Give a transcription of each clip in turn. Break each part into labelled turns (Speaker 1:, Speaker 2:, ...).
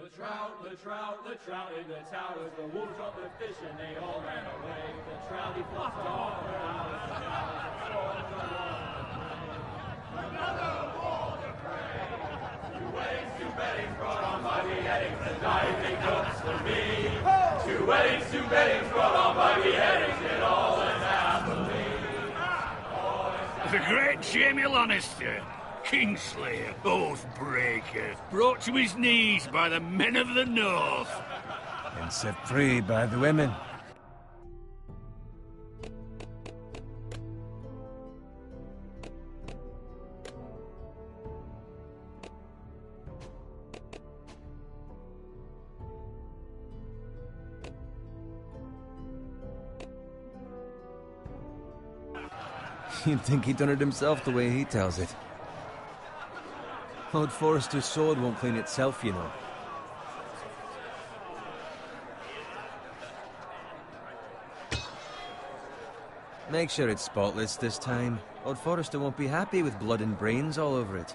Speaker 1: The trout in the towers, the wolves dropped the fish and they all ran away. The trout he flopped off for hours and hours. Another war to pray. Two weddings, two beddings brought on by beheadings, and diving hooks for me. Two weddings, two beddings brought on by beheadings, it all ends happily.
Speaker 2: The great Jamie Lannister, Kingslayer, Oathbreaker, brought to his knees by the men of the North.
Speaker 3: And set free by the women. You'd think he'd done it himself the way he tells it. Lord Forrester's sword won't clean itself, you know. Make sure it's spotless this time. Lord Forrester won't be happy with blood and brains all over it.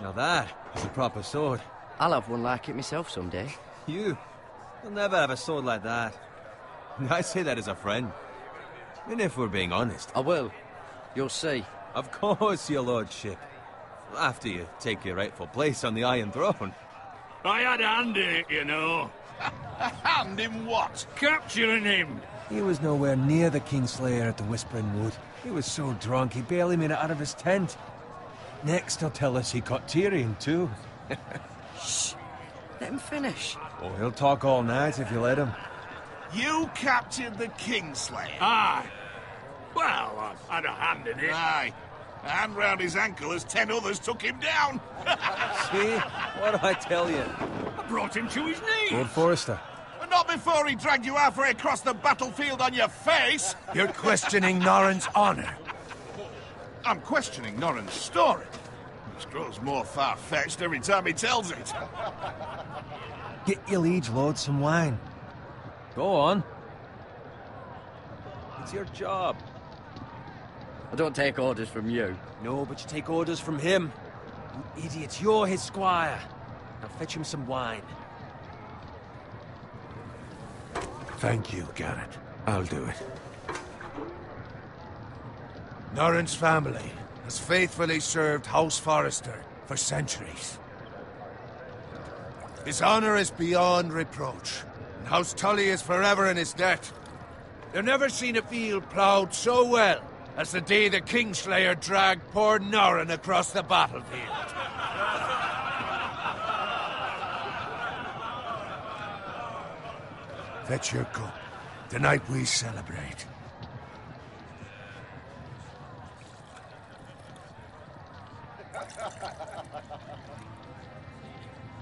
Speaker 3: Now that is a proper sword.
Speaker 4: I'll have one like it myself someday.
Speaker 3: You'll never have a sword like that. I say that as a friend. And if we're being honest.
Speaker 4: I will. You'll see.
Speaker 3: Of course, your lordship. After you take your rightful place on the Iron Throne.
Speaker 2: I had a hand in it, you know.
Speaker 5: A hand in what?
Speaker 2: Capturing him.
Speaker 3: He was nowhere near the Kingslayer at the Whispering Wood. He was so drunk he barely made it out of his tent. Next he'll tell us he caught Tyrion too.
Speaker 4: Shh. Let him finish.
Speaker 3: Oh, he'll talk all night if you let him.
Speaker 5: You captured the Kingslayer?
Speaker 2: Aye. Well, I had a hand in it.
Speaker 5: Aye. A hand round his ankle as 10 others took him down.
Speaker 3: See? What do I tell you?
Speaker 2: I brought him to his knees.
Speaker 3: Lord Forrester.
Speaker 5: But not before he dragged you halfway across the battlefield on your face.
Speaker 6: You're questioning Norrin's honor.
Speaker 5: I'm questioning Norrin's story. This grows more far-fetched every time he tells it.
Speaker 3: Get your liege lord some wine. Go on. It's your job.
Speaker 4: I don't take orders from you.
Speaker 3: No, but you take orders from him. You idiots, you're his squire. Now fetch him some wine.
Speaker 6: Thank you, Garrett. I'll do it. Norrin's family has faithfully served House Forrester for centuries. His honor is beyond reproach, and House Tully is forever in his debt. They've never seen a field ploughed so well as the day the Kingslayer dragged poor Norrin across the battlefield. Fetch your cup. Tonight we celebrate.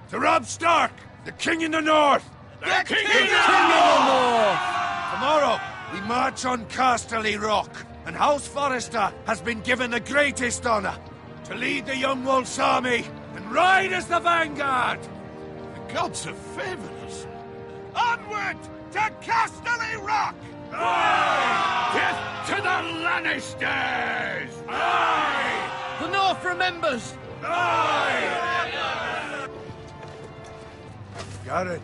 Speaker 6: To Robb Stark, the King in the North!
Speaker 5: The King
Speaker 3: King in the North!
Speaker 6: Tomorrow, we march on Casterly Rock, and House Forrester has been given the greatest honor to lead the Young Wolf's army and ride as the vanguard!
Speaker 5: The gods have favored us. Onward to Casterly Rock!
Speaker 2: Aye! Death to the Lannisters! Aye!
Speaker 4: The North remembers!
Speaker 2: Aye!
Speaker 6: Garrett,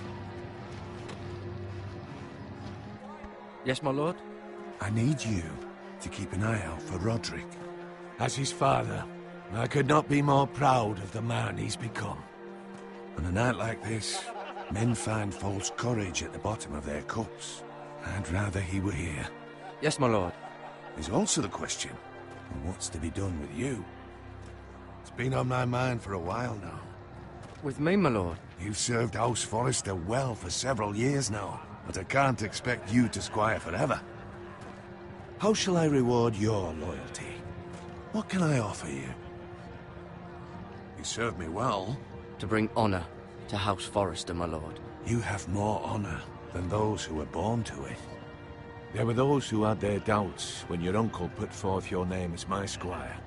Speaker 4: Yes, my lord?
Speaker 6: I need you to keep an eye out for Roderick. As his father, I could not be more proud of the man he's become. On a night like this, men find false courage at the bottom of their cups. I'd rather he were here.
Speaker 4: Yes, my lord.
Speaker 6: There's also the question of what's to be done with you. It's been on my mind for a while now.
Speaker 4: With me, my lord?
Speaker 6: You've served House Forrester well for several years now, but I can't expect you to squire forever. How shall I reward your loyalty? What can I offer you? You served me well.
Speaker 4: To bring honor to House Forrester, my lord.
Speaker 6: You have more honor than those who were born to it. There were those who had their doubts when your uncle put forth your name as my squire.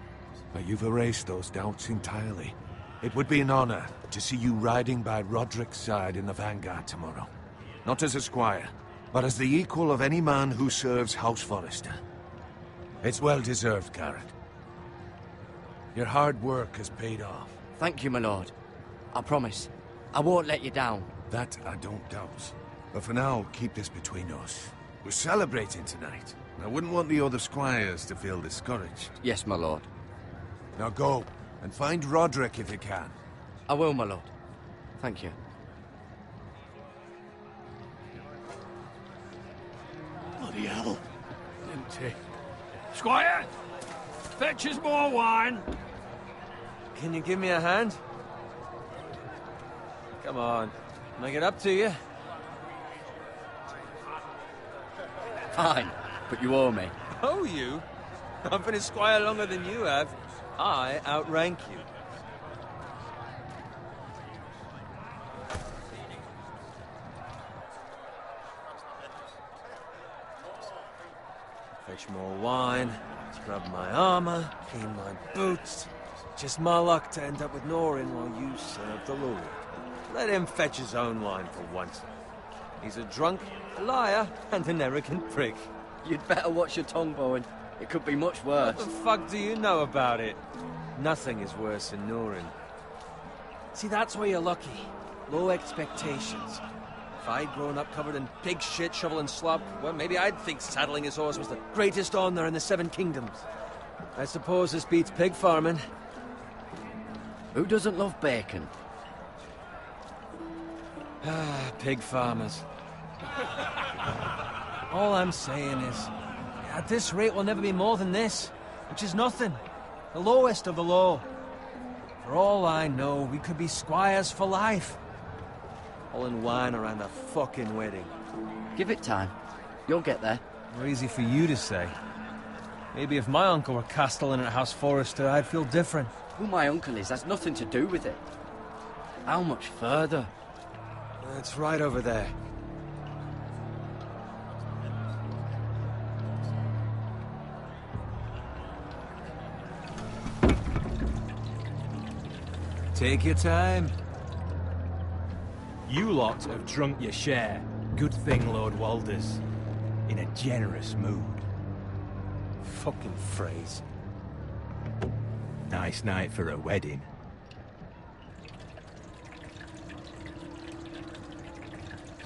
Speaker 6: But you've erased those doubts entirely. It would be an honor to see you riding by Roderick's side in the vanguard tomorrow. Not as a squire, but as the equal of any man who serves House Forrester. It's well deserved, Garrett. Your hard work has paid off.
Speaker 4: Thank you, my lord. I promise. I won't let you down.
Speaker 6: That I don't doubt. But for now, keep this between us. We're celebrating tonight. I wouldn't want the other squires to feel discouraged.
Speaker 4: Yes, my lord.
Speaker 6: Now go, and find Roderick if you can.
Speaker 4: I will, my lord. Thank you.
Speaker 2: Bloody hell. Empty. Squire! Fetch us more wine.
Speaker 3: Can you give me a hand? Come on. Make it up to you.
Speaker 4: Fine, but you owe me.
Speaker 3: Oh, you? I've been a squire longer than you have. I outrank you. Fetch more wine, scrub my armor, clean my boots. Just my luck to end up with Norin while you serve the Lord. Let him fetch his own wine for once. He's a drunk, a liar, and an arrogant prick.
Speaker 4: You'd better watch your tongue, Bowen. It could be much worse.
Speaker 3: What the fuck do you know about it? Nothing is worse than Norin. See, that's where you're lucky. Low expectations. If I'd grown up covered in pig shit, shovel and slop, well, maybe I'd think saddling his horse was the greatest honor in the Seven Kingdoms. I suppose this beats pig farming.
Speaker 4: Who doesn't love bacon?
Speaker 3: Ah, pig farmers. All I'm saying is, at this rate we'll never be more than this, which is nothing. The lowest of the low. For all I know, we could be squires for life. Hauling wine around a fucking wedding.
Speaker 4: Give it time. You'll get there.
Speaker 3: More easy for you to say. Maybe if my uncle were castellan at House Forrester, I'd feel different.
Speaker 4: Who my uncle is has nothing to do with it. How much further?
Speaker 3: It's right over there. Take your time.
Speaker 7: You lot have drunk your share. Good thing Lord Walder's in a generous mood.
Speaker 3: Fucking phrase.
Speaker 7: Nice night for a wedding.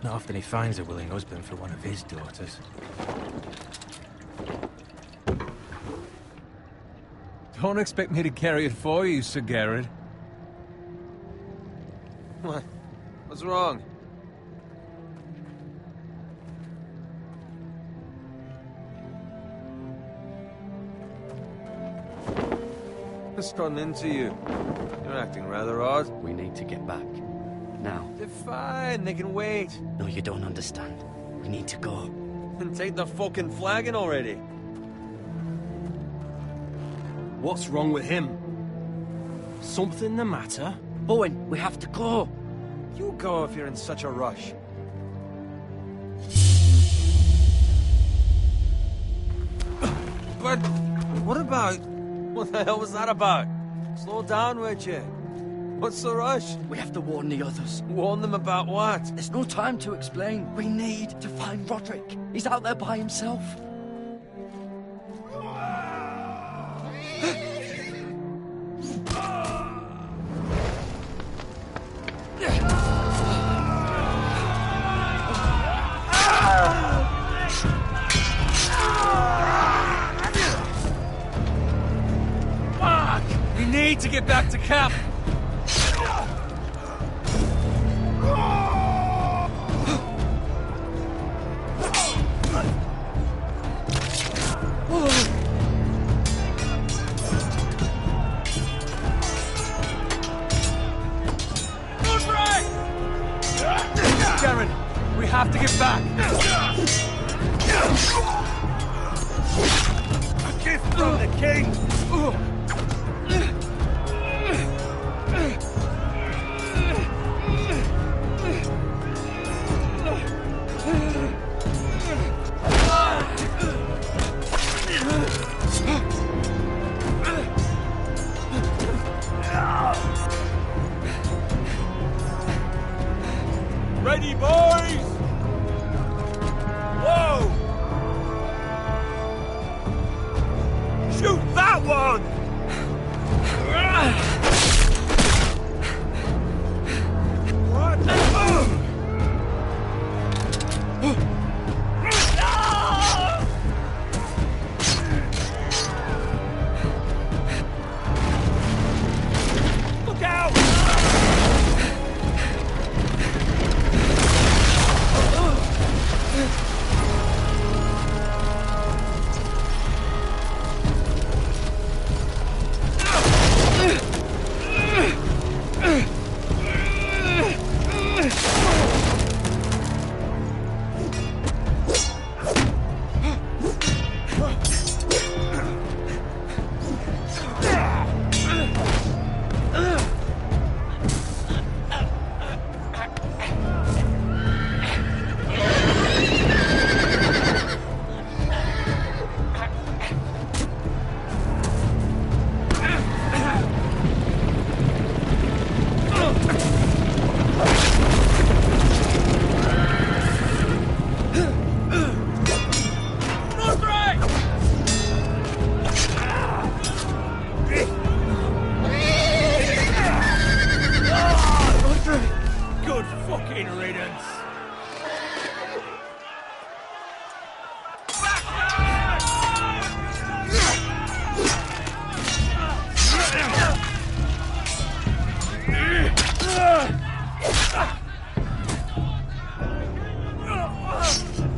Speaker 7: Not often he finds a willing husband for one of his daughters.
Speaker 3: Don't expect me to carry it for you, Sir Garrett. What? What's wrong? What's gotten into you? You're acting rather odd.
Speaker 4: We need to get back. Now.
Speaker 3: They're fine, they can wait.
Speaker 4: No, you don't understand. We need to go.
Speaker 3: And take the fucking flagon already.
Speaker 7: What's wrong with him? Something the matter?
Speaker 4: Bowen, we have to go.
Speaker 3: You go if you're in such a rush. But what about... What the hell was that about? Slow down, would you? What's the rush?
Speaker 4: We have to warn the others.
Speaker 3: Warn them about what?
Speaker 4: There's no time to explain. We need to find Roderick. He's out there by himself.
Speaker 3: We need to get back to camp. Garen, we have to get back. A gift from the king. Ready, boys! Whoa! Shoot that one!
Speaker 7: Look out! Good fucking riddance.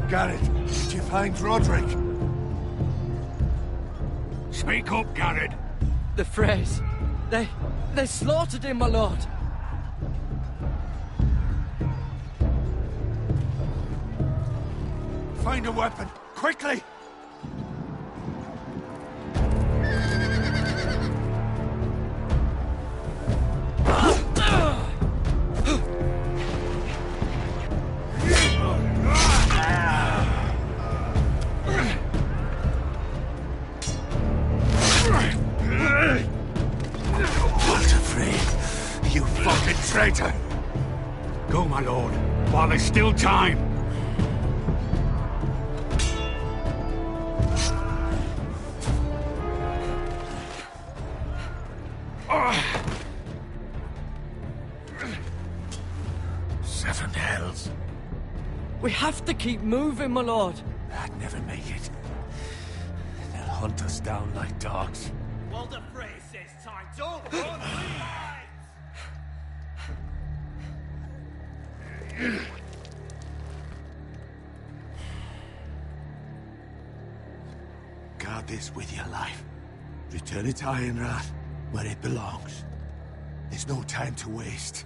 Speaker 5: Garrett, did you find Roderick?
Speaker 2: Speak up, Garrett.
Speaker 4: The Freys. They slaughtered him, my lord.
Speaker 5: Find a weapon, quickly! Walter Frey, you fucking traitor!
Speaker 2: Go, my lord, while there's still time.
Speaker 5: Seven hells.
Speaker 4: We have to keep moving, my lord.
Speaker 5: I'd never make it. They'll hunt us down like dogs.
Speaker 1: Walter Frey says time. Don't run,
Speaker 5: Guard this with your life. Return it to Ironrath, where it belongs. There's no time to waste.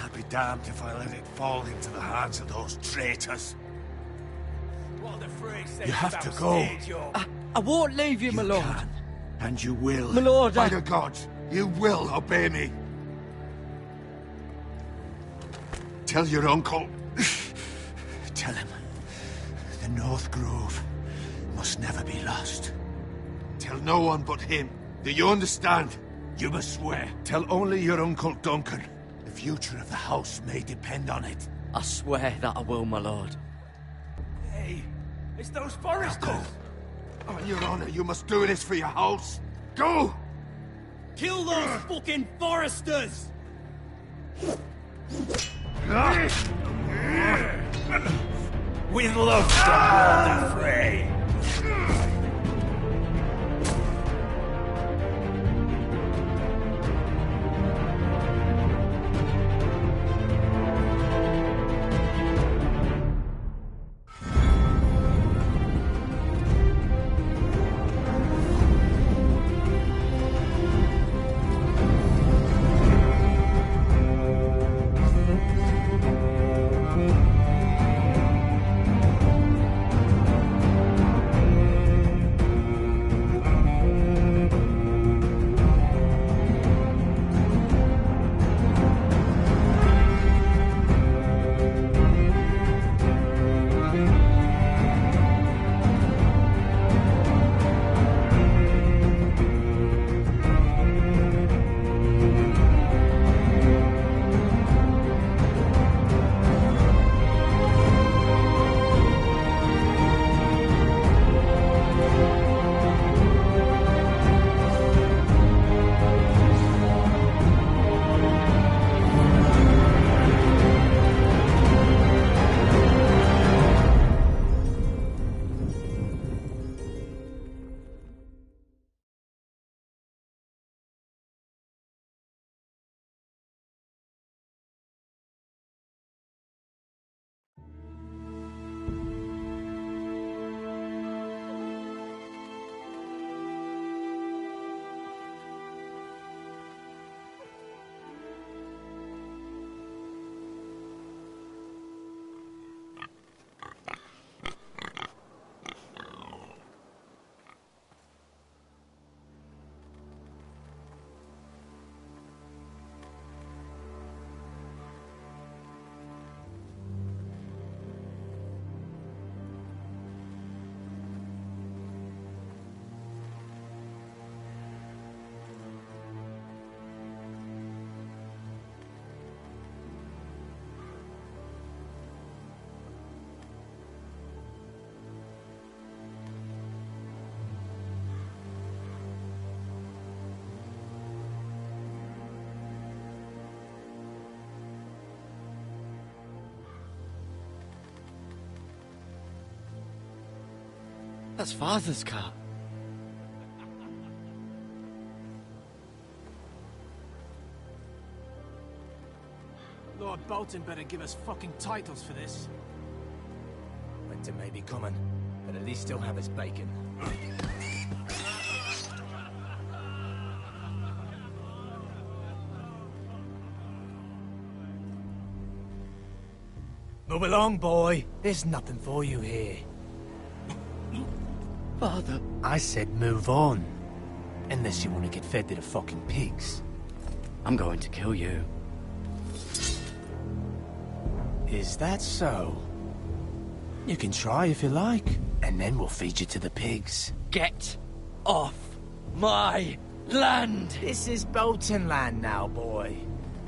Speaker 5: I'll be damned if I let it fall into the hands of those traitors.
Speaker 1: Walter Frey says
Speaker 5: You have to go.
Speaker 4: I won't leave you, my lord.
Speaker 5: Can, and you will.
Speaker 4: My lord,
Speaker 5: By the gods, you will obey me. Tell your uncle. Tell him. The North Grove must never be lost. Tell no one but him. Do you understand? You must swear. Tell only your Uncle Duncan. The future of the house may depend on it.
Speaker 4: I swear that I will, my lord.
Speaker 1: Hey, it's those foresters.
Speaker 5: Go. On your honor, you must do this for your house. Go!
Speaker 1: Kill those fucking foresters!
Speaker 7: With love from Walter Frey.
Speaker 4: That's Father's car.
Speaker 7: Lord Bolton better give us fucking titles for this. Winter may be coming, but at least he'll have his bacon. Move along, boy. There's nothing for you here.
Speaker 4: Father.
Speaker 7: I said move on. Unless you want to get fed to the fucking pigs.
Speaker 4: I'm going to kill you.
Speaker 7: Is that so? You can try if you like, and then we'll feed you to the pigs.
Speaker 4: Get off my land!
Speaker 7: This is Bolton land now, boy.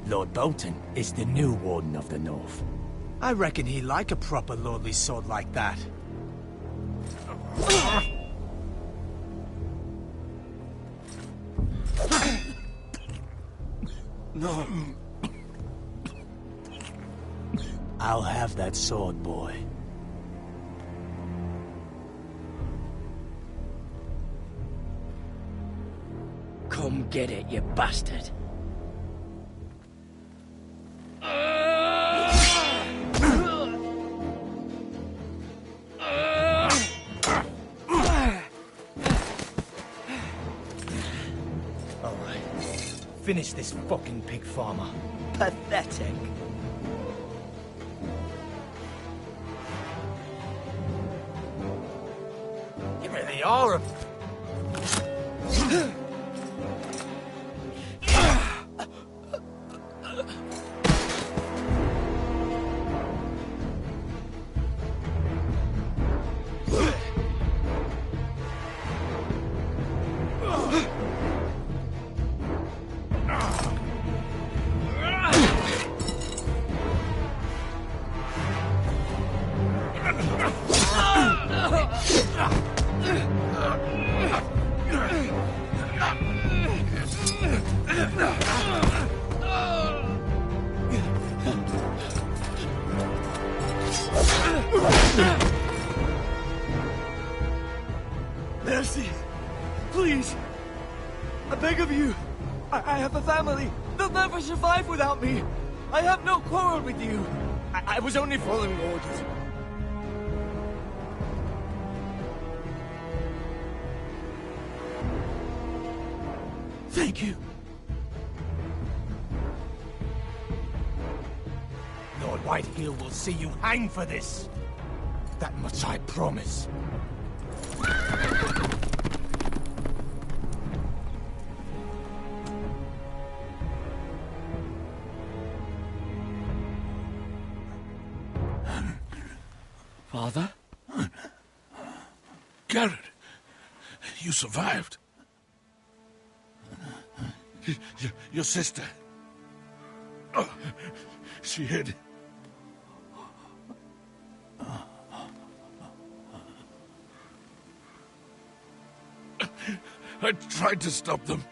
Speaker 7: Lord Bolton is the new Warden of the North. I reckon he'd like a proper lordly sword like that.
Speaker 4: No.
Speaker 7: I'll have that sword, boy.
Speaker 4: Come get it, you bastard.
Speaker 7: Alright. Finish this fucking pig farmer.
Speaker 4: Pathetic.
Speaker 7: You really are a...
Speaker 4: Mercy! Please! I beg of you! I have a family! They'll never survive without me! I have no quarrel with you! I was only following orders. Thank you.
Speaker 7: Lord Whitehill will see you hang for this. That much I promise.
Speaker 4: Father?
Speaker 2: Garrett, you survived. Your sister. Oh, she hid. I tried to stop them.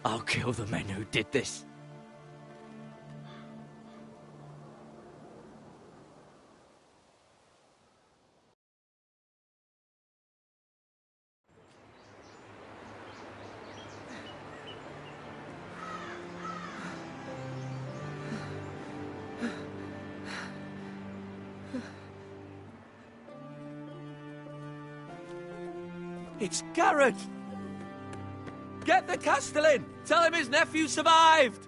Speaker 4: I'll kill the men who did this. It's Garrett! Get the Castellan! Tell him his nephew survived!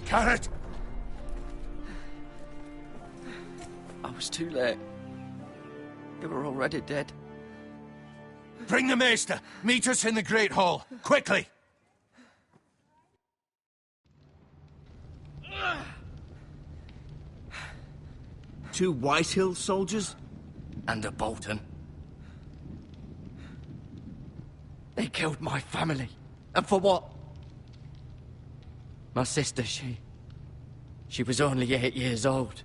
Speaker 2: Garrett!
Speaker 4: I was too late. They were already dead.
Speaker 5: Bring the Maester! Meet us in the Great Hall! Quickly!
Speaker 4: Two Whitehill soldiers? And a Bolton. They killed my family. And for what? My sister, she
Speaker 8: She was only 8 years old.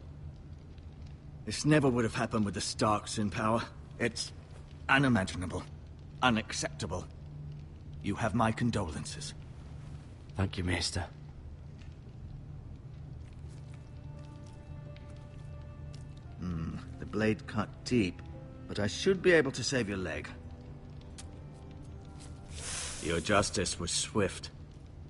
Speaker 4: This never would have happened with the Starks in power. It's unimaginable. Unacceptable. You have my condolences.
Speaker 8: Thank you, Maester.
Speaker 4: The blade cut deep, but I should be able to save your leg. Your justice was swift.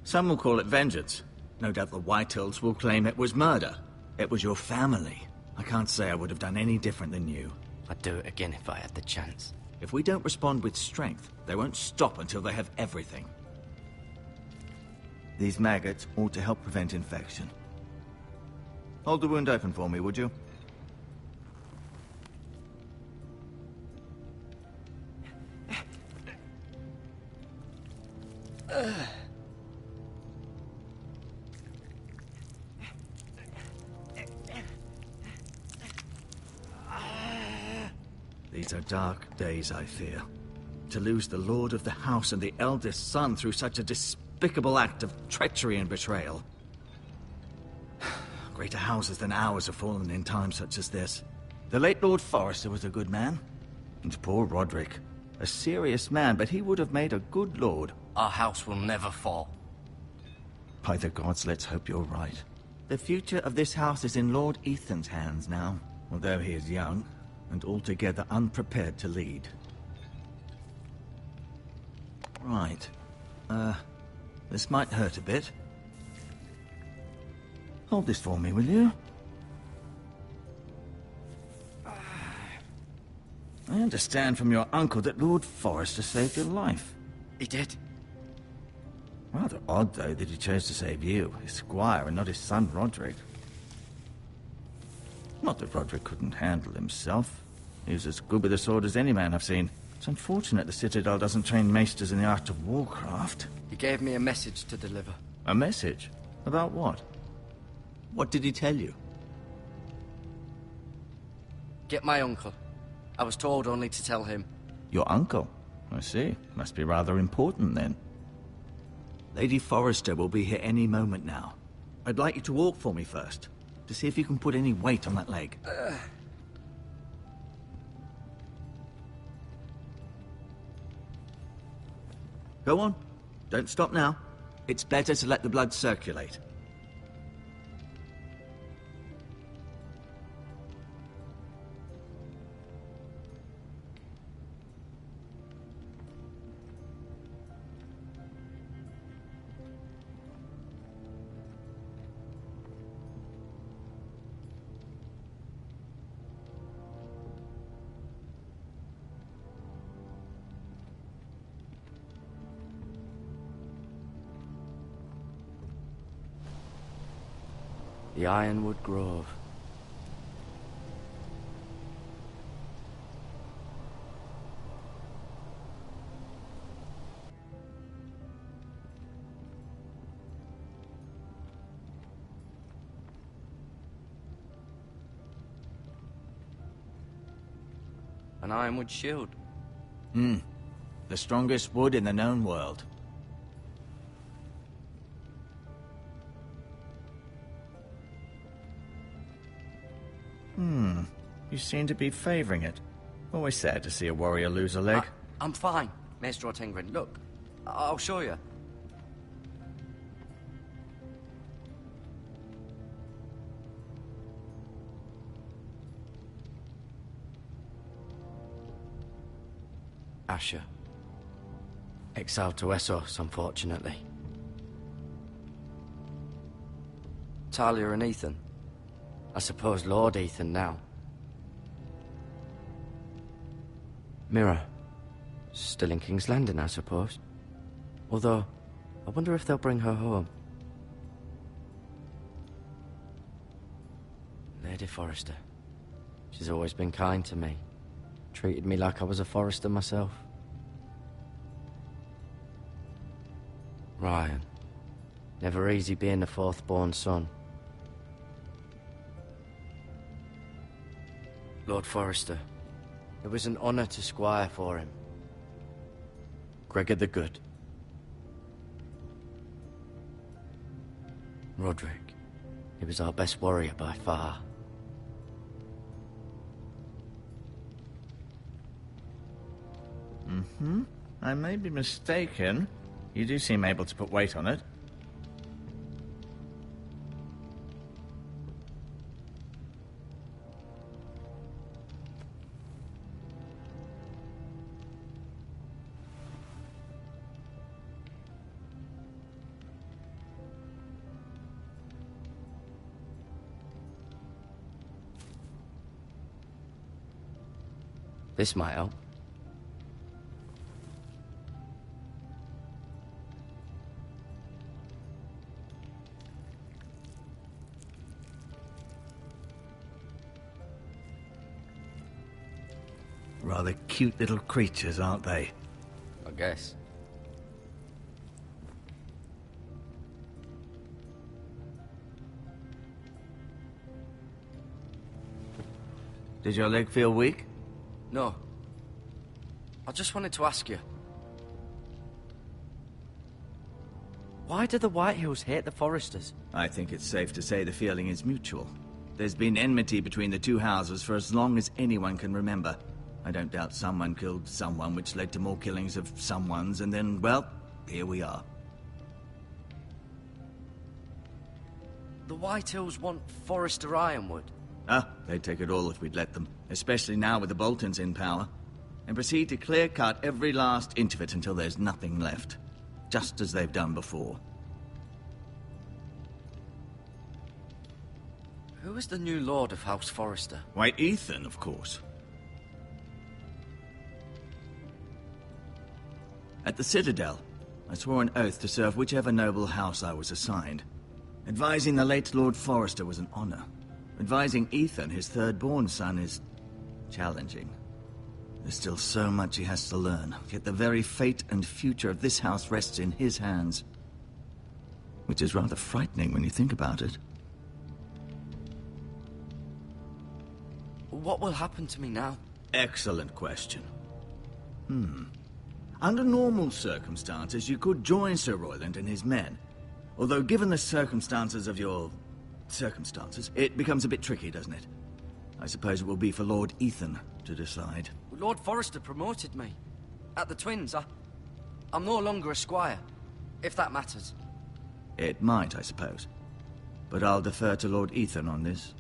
Speaker 4: Some will call it vengeance. No doubt the Whitehills will claim it was murder. It was your family. I can't say I would have done any different than you.
Speaker 8: I'd do it again if I had the chance.
Speaker 4: If we don't respond with strength, they won't stop until they have everything. These maggots ought to help prevent infection. Hold the wound open for me, would you? These are dark days, I fear. To lose the lord of the house and the eldest son through such a despicable act of treachery and betrayal. Greater houses than ours have fallen in times such as this. The late Lord Forrester was a good man. And poor Roderick. A serious man, but he would have made a good lord.
Speaker 8: Our house will never fall.
Speaker 4: By the gods, let's hope you're right. The future of this house is in Lord Ethan's hands now, although he is young and altogether unprepared to lead. Right. This might hurt a bit. Hold this for me, will you? I understand from your uncle that Lord Forrester saved your life.
Speaker 8: He did.
Speaker 4: Rather odd, though, that he chose to save you, his squire, and not his son Roderick. Not that Roderick couldn't handle himself. He was as good with a sword as any man I've seen. It's unfortunate the Citadel doesn't train maesters in the art of warcraft.
Speaker 8: He gave me a message to deliver.
Speaker 4: A message? About what? What did he tell you?
Speaker 8: Get my uncle. I was told only to tell him.
Speaker 4: Your uncle? I see. Must be rather important, then. Lady Forrester will be here any moment now. I'd like you to walk for me first, to see if you can put any weight on that leg. Go on. Don't stop now. It's better to let the blood circulate.
Speaker 8: The Ironwood Grove. An ironwood shield.
Speaker 4: The strongest wood in the known world. You seem to be favoring it. Always sad to see a warrior lose a leg.
Speaker 8: I'm fine, Maester Ortengren. Look, I'll show you. Asher. Exiled to Essos, unfortunately. Talia and Ethan. I suppose Lord Ethan now. Mira. Still in King's Landing, I suppose. Although, I wonder if they'll bring her home. Lady Forrester. She's always been kind to me. Treated me like I was a Forrester myself. Ryan. Never easy being the fourth-born son. Lord Forrester. It was an honor to squire for him. Gregor the Good. Roderick. He was our best warrior by far.
Speaker 9: I may be mistaken. You do seem able to put weight on it.
Speaker 8: This might help.
Speaker 9: Rather cute little creatures, aren't they?
Speaker 8: I guess.
Speaker 9: Did your leg feel weak?
Speaker 8: No. I just wanted to ask you. Why do the Whitehills hate the Foresters?
Speaker 9: I think it's safe to say the feeling is mutual. There's been enmity between the two houses for as long as anyone can remember. I don't doubt someone killed someone, which led to more killings of someones, and then, well, here we are.
Speaker 8: The Whitehills want Forester Ironwood.
Speaker 9: Ah, they'd take it all if we'd let them, especially now with the Boltons in power, and proceed to clear-cut every last inch of it until there's nothing left, just as they've done before.
Speaker 8: Who is the new Lord of House Forester?
Speaker 9: Why, Ethan, of course. At the Citadel, I swore an oath to serve whichever noble house I was assigned. Advising the late Lord Forester was an honor. Advising Ethan, his third-born son, is challenging. There's still so much he has to learn, yet the very fate and future of this house rests in his hands. Which is rather frightening when you think about it.
Speaker 8: What will happen to me now?
Speaker 9: Excellent question. Under normal circumstances, you could join Sir Royland and his men. Although, given the circumstances of your... circumstances, it becomes a bit tricky, doesn't it? I suppose it will be for Lord Ethan to decide.
Speaker 8: Lord Forester promoted me. At the Twins, I'm no longer a squire, if that matters.
Speaker 9: It might, I suppose. But I'll defer to Lord Ethan on this.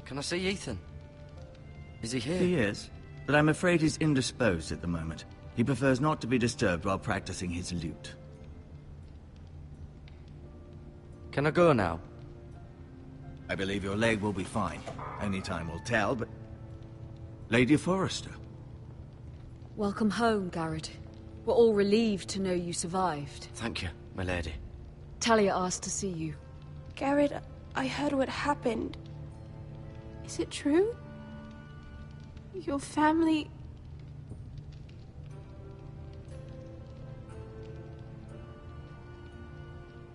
Speaker 8: Can I see Ethan? Is he here?
Speaker 9: He is, but I'm afraid he's indisposed at the moment. He prefers not to be disturbed while practicing his lute.
Speaker 8: Can I go now?
Speaker 9: I believe your leg will be fine. Only time will tell, but... Lady Forrester.
Speaker 10: Welcome home, Garrett. We're all relieved to know you survived.
Speaker 8: Thank you, my lady.
Speaker 10: Talia asked to see you.
Speaker 11: Garrett, I heard what happened. Is it true? Your family...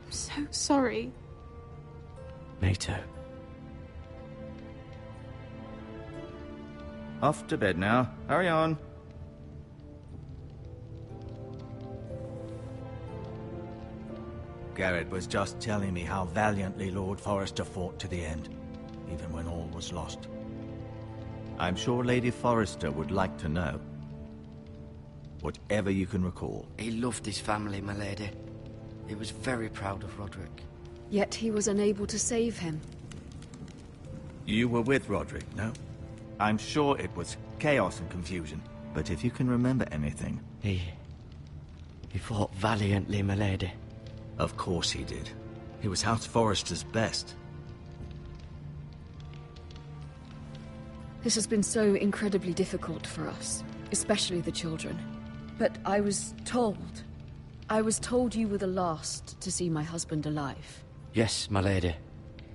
Speaker 11: I'm so sorry.
Speaker 8: Me too.
Speaker 9: Off to bed now. Hurry on. Garrett was just telling me how valiantly Lord Forrester fought to the end, even when all was lost. I'm sure Lady Forrester would like to know. Whatever you can recall.
Speaker 8: He loved his family, my lady. He was very proud of Roderick.
Speaker 10: Yet he was unable to save him.
Speaker 9: You were with Roderick, no? I'm sure it was chaos and confusion, but if you can remember anything...
Speaker 8: He fought valiantly, my lady.
Speaker 9: Of course he did. He was House Forrester's best.
Speaker 10: This has been so incredibly difficult for us, especially the children. But I was told you were the last to see my husband alive.
Speaker 8: Yes, my lady.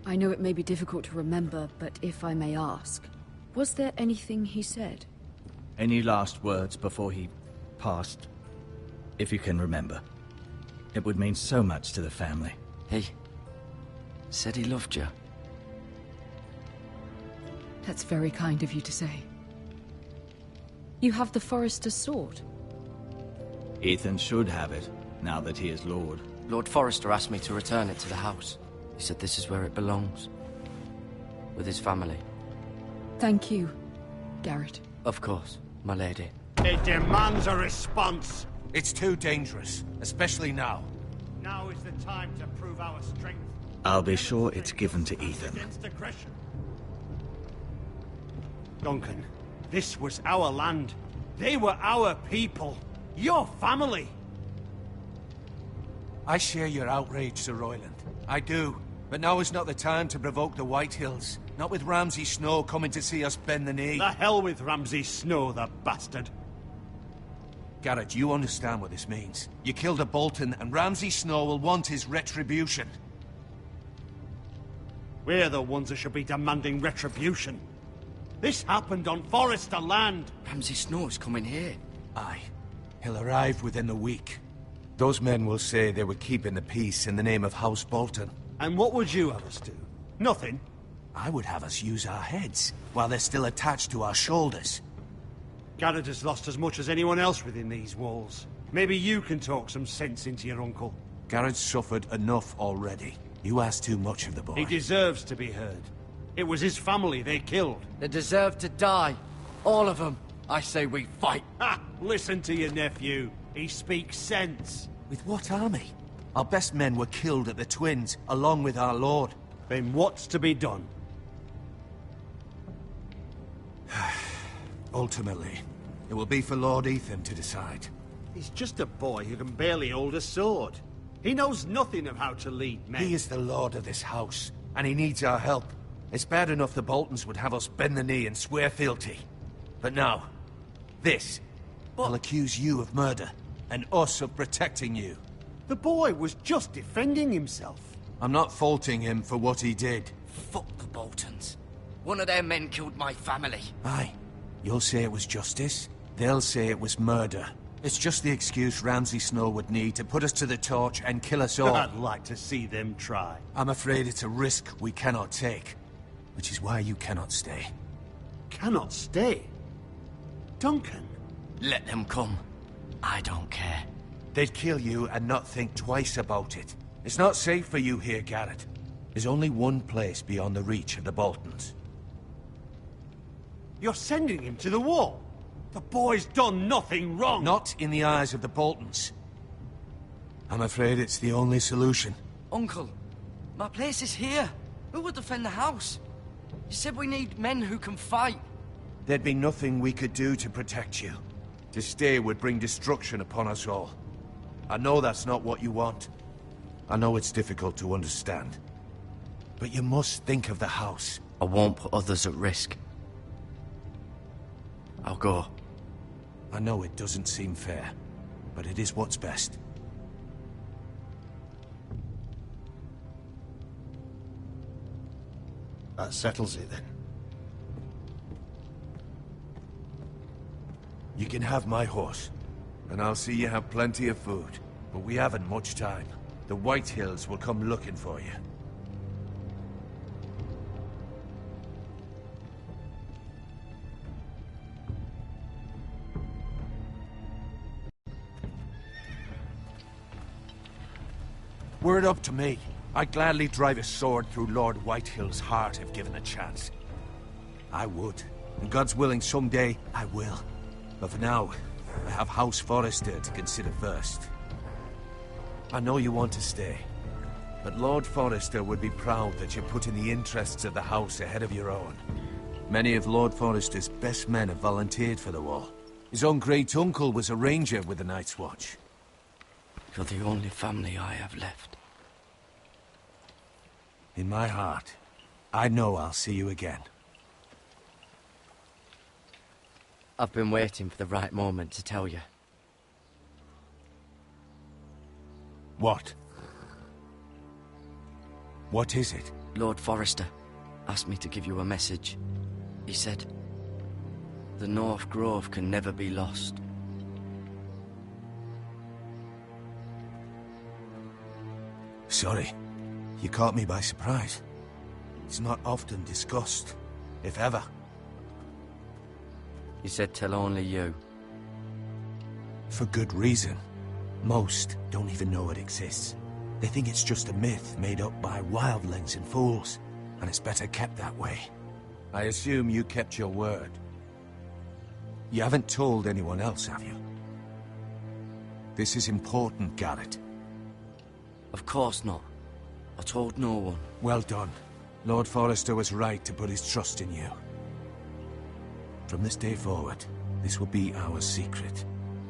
Speaker 10: I know it may be difficult to remember, but if I may ask, was there anything he said?
Speaker 9: Any last words before he passed? If you can remember. It would mean so much to the family.
Speaker 8: He said he loved you.
Speaker 10: That's very kind of you to say. You have the Forester's sword.
Speaker 9: Ethan should have it, now that he is Lord.
Speaker 8: Lord Forrester asked me to return it to the house. He said this is where it belongs. With his family.
Speaker 10: Thank you, Garrett.
Speaker 8: Of course, my lady.
Speaker 12: It demands a response.
Speaker 6: It's too dangerous, especially now.
Speaker 12: Now is the time to prove our strength.
Speaker 9: I'll be sure it's given to Ethan.
Speaker 12: Against aggression. Duncan, this was our land. They were our people. Your family.
Speaker 6: I share your outrage, Sir Royland. I do. But now is not the time to provoke the Whitehills. Not with Ramsay Snow coming to see us bend the knee.
Speaker 12: The hell with Ramsay Snow, the bastard.
Speaker 6: Garrett, you understand what this means. You killed a Bolton, and Ramsay Snow will want his retribution.
Speaker 12: We're the ones that should be demanding retribution. This happened on Forrester land.
Speaker 8: Ramsay Snow's coming here.
Speaker 6: Aye. He'll arrive within the week. Those men will say they were keeping the peace in the name of House Bolton.
Speaker 12: And what would you have us do? Nothing?
Speaker 6: I would have us use our heads, while they're still attached to our shoulders.
Speaker 12: Garrett has lost as much as anyone else within these walls. Maybe you can talk some sense into your uncle.
Speaker 6: Garrett's suffered enough already. You ask too much of the boy.
Speaker 12: He deserves to be heard. It was his family they killed.
Speaker 8: They deserve to die. All of them. I say we fight.
Speaker 12: Ha! Listen to your nephew. He speaks sense.
Speaker 6: With what army? Our best men were killed at the Twins, along with our lord.
Speaker 12: Then what's to be done?
Speaker 6: Ultimately, it will be for Lord Ethan to decide.
Speaker 12: He's just a boy who can barely hold a sword. He knows nothing of how to lead men.
Speaker 6: He is the lord of this house, and he needs our help. It's bad enough the Boltons would have us bend the knee and swear fealty. But now, this. I'll accuse you of murder, and us of protecting you.
Speaker 12: The boy was just defending himself.
Speaker 6: I'm not faulting him for what he did.
Speaker 8: Fuck the Boltons. One of their men killed my family.
Speaker 6: Aye. You'll say it was justice. They'll say it was murder. It's just the excuse Ramsay Snow would need to put us to the torch and kill us all.
Speaker 12: I'd like to see them try.
Speaker 6: I'm afraid it's a risk we cannot take. Which is why you cannot stay.
Speaker 12: Cannot stay? Duncan?
Speaker 8: Let them come. I don't care.
Speaker 6: They'd kill you and not think twice about it. It's not safe for you here, Garrett. There's only one place beyond the reach of the Boltons.
Speaker 12: You're sending him to the wall? The boy's done nothing wrong!
Speaker 6: Not in the eyes of the Boltons. I'm afraid it's the only solution.
Speaker 8: Uncle, my place is here. Who will defend the house? You said we need men who can fight.
Speaker 6: There'd be nothing we could do to protect you. To stay would bring destruction upon us all. I know that's not what you want. I know it's difficult to understand. But you must think of the house.
Speaker 8: I won't put others at risk. I'll go.
Speaker 6: I know it doesn't seem fair, but it is what's best.
Speaker 12: That settles it, then.
Speaker 6: You can have my horse, and I'll see you have plenty of food. But we haven't much time. The Whitehills will come looking for you. Were it up to me, I'd gladly drive a sword through Lord Whitehill's heart if given a chance. I would. And God's willing, someday I will. But for now, I have House Forrester to consider first. I know you want to stay, but Lord Forrester would be proud that you're putting the interests of the house ahead of your own. Many of Lord Forrester's best men have volunteered for the war. His own great-uncle was a ranger with the Night's Watch.
Speaker 8: You're the only family I have left.
Speaker 6: In my heart, I know I'll see you again.
Speaker 8: I've been waiting for the right moment to tell you.
Speaker 6: What? What is it?
Speaker 8: Lord Forrester asked me to give you a message. He said, the North Grove can never be lost.
Speaker 6: Sorry. You caught me by surprise. It's not often discussed, if ever.
Speaker 8: He said tell only you.
Speaker 6: For good reason. Most don't even know it exists. They think it's just a myth made up by wildlings and fools, and it's better kept that way. I assume you kept your word. You haven't told anyone else, have you? This is important, Garrett.
Speaker 8: Of course not. I told no one.
Speaker 6: Well done. Lord Forrester was right to put his trust in you. From this day forward, this will be our secret.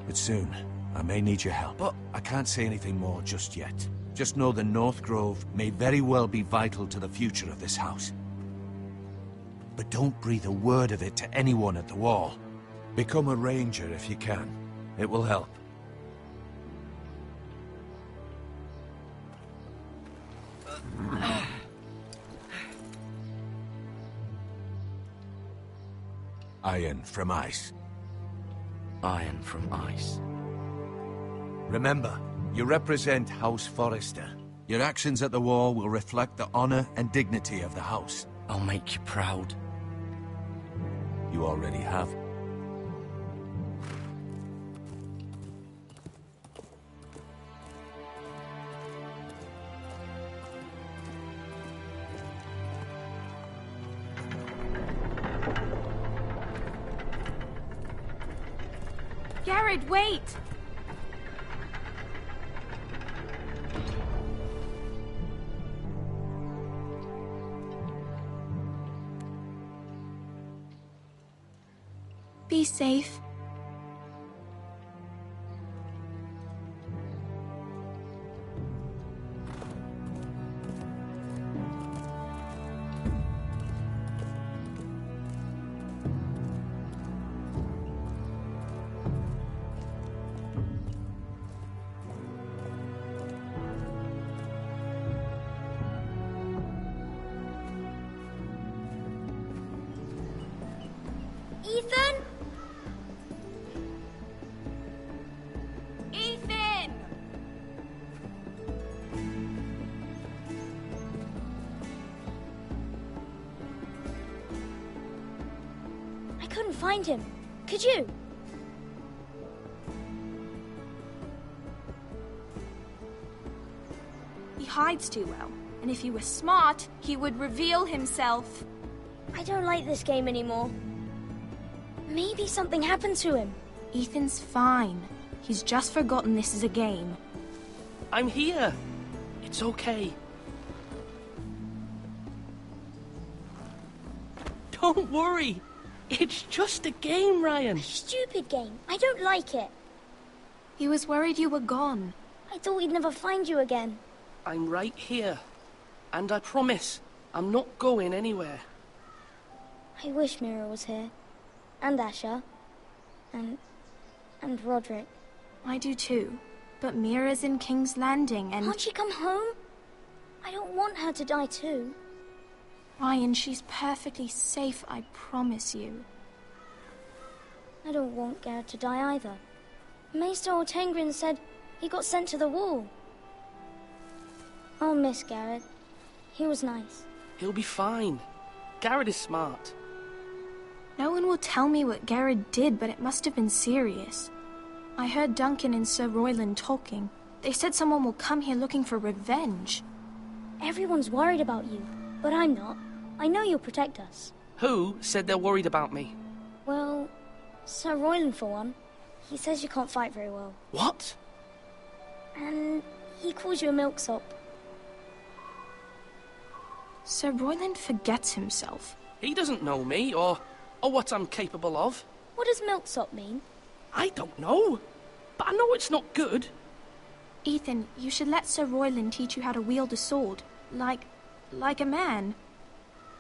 Speaker 6: But soon, I may need your help. But I can't say anything more just yet. Just know the North Grove may very well be vital to the future of this house. But don't breathe a word of it to anyone at the Wall. Become a ranger if you can. It will help. Iron from ice.
Speaker 8: Iron from ice.
Speaker 6: Remember, you represent House Forrester. Your actions at the Wall will reflect the honor and dignity of the house.
Speaker 8: I'll make you proud.
Speaker 6: You already have.
Speaker 11: Garrett, wait! Be safe.
Speaker 13: Ethan?
Speaker 11: Ethan!
Speaker 13: I couldn't find him. Could you?
Speaker 11: He hides too well, and if he were smart, he would reveal himself.
Speaker 13: I don't like this game anymore. Maybe something happened to him.
Speaker 11: Ethan's fine. He's just forgotten this is a game.
Speaker 14: I'm here. It's okay. Don't worry. It's just a game, Ryan.
Speaker 13: A stupid game. I don't like it.
Speaker 11: He was worried you were gone.
Speaker 13: I thought we'd never find you again.
Speaker 14: I'm right here. And I promise, I'm not going anywhere.
Speaker 13: I wish Mira was here. And Asher. And Roderick.
Speaker 11: I do too. But Mira's in King's Landing and...
Speaker 13: Can't she come home? I don't want her to die too.
Speaker 11: Ryan, she's perfectly safe, I promise you.
Speaker 13: I don't want Garrett to die either. Maester Ortengrin said he got sent to the Wall. I'll miss Garrett. He was nice.
Speaker 14: He'll be fine. Garrett is smart.
Speaker 11: No one will tell me what Garrett did, but it must have been serious. I heard Duncan and Sir Royland talking. They said someone will come here looking for revenge.
Speaker 13: Everyone's worried about you, but I'm not. I know you'll protect us.
Speaker 14: Who said they're worried about me?
Speaker 13: Well, Sir Royland for one. He says you can't fight very well.
Speaker 14: What?
Speaker 13: And he calls you a milksop.
Speaker 11: Sir Royland forgets himself.
Speaker 14: He doesn't know me, or what I'm capable of.
Speaker 13: What does milksop mean?
Speaker 14: I don't know, but I know it's not good.
Speaker 11: Ethan, you should let Sir Royland teach you how to wield a sword, like a man.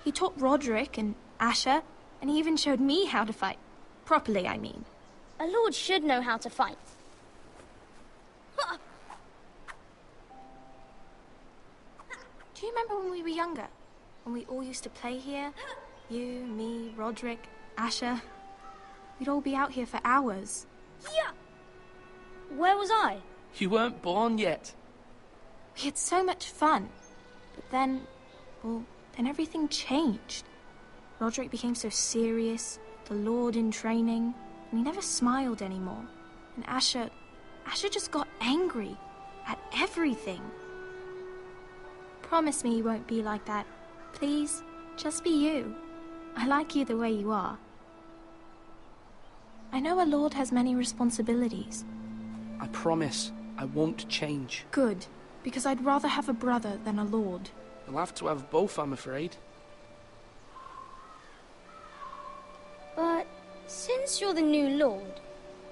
Speaker 11: He taught Roderick and Asher, and he even showed me how to fight. Properly, I mean.
Speaker 13: A lord should know how to fight.
Speaker 11: Do you remember when we were younger? When we all used to play here? You, me, Roderick, Asher. We'd all be out here for hours.
Speaker 13: Yeah! Where was I?
Speaker 14: You weren't born yet.
Speaker 11: We had so much fun. But then, then everything changed. Roderick became so serious, the Lord in training, and he never smiled anymore. And Asher just got angry at everything. Promise me you won't be like that. Please, just be you. I like you the way you are. I know a lord has many responsibilities.
Speaker 14: I promise I won't change.
Speaker 11: Good, because I'd rather have a brother than a lord.
Speaker 14: You'll have to have both, I'm afraid.
Speaker 13: But since you're the new lord,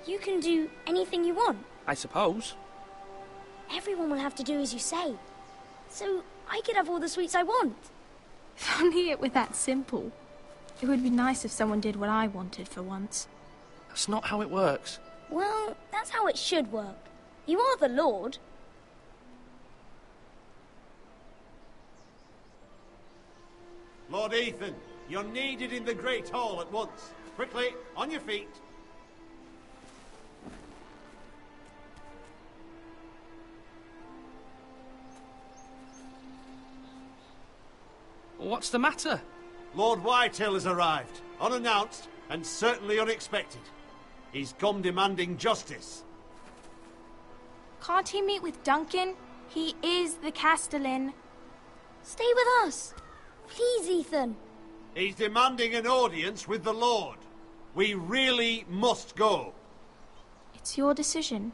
Speaker 13: you can do anything you want.
Speaker 14: I suppose.
Speaker 13: Everyone will have to do as you say. So I could have all the sweets I want.
Speaker 11: If only it were that simple. It would be nice if someone did what I wanted for once.
Speaker 14: That's not how it works.
Speaker 13: Well, that's how it should work. You are the lord.
Speaker 12: Lord Ethan, you're needed in the Great Hall at once. Quickly, on your feet.
Speaker 14: What's the matter?
Speaker 12: Lord Whitehill has arrived, unannounced and certainly unexpected. He's come demanding justice.
Speaker 11: Can't he meet with Duncan? He is the Castellan.
Speaker 13: Stay with us. Please, Ethan.
Speaker 12: He's demanding an audience with the Lord. We really must go.
Speaker 11: It's your decision.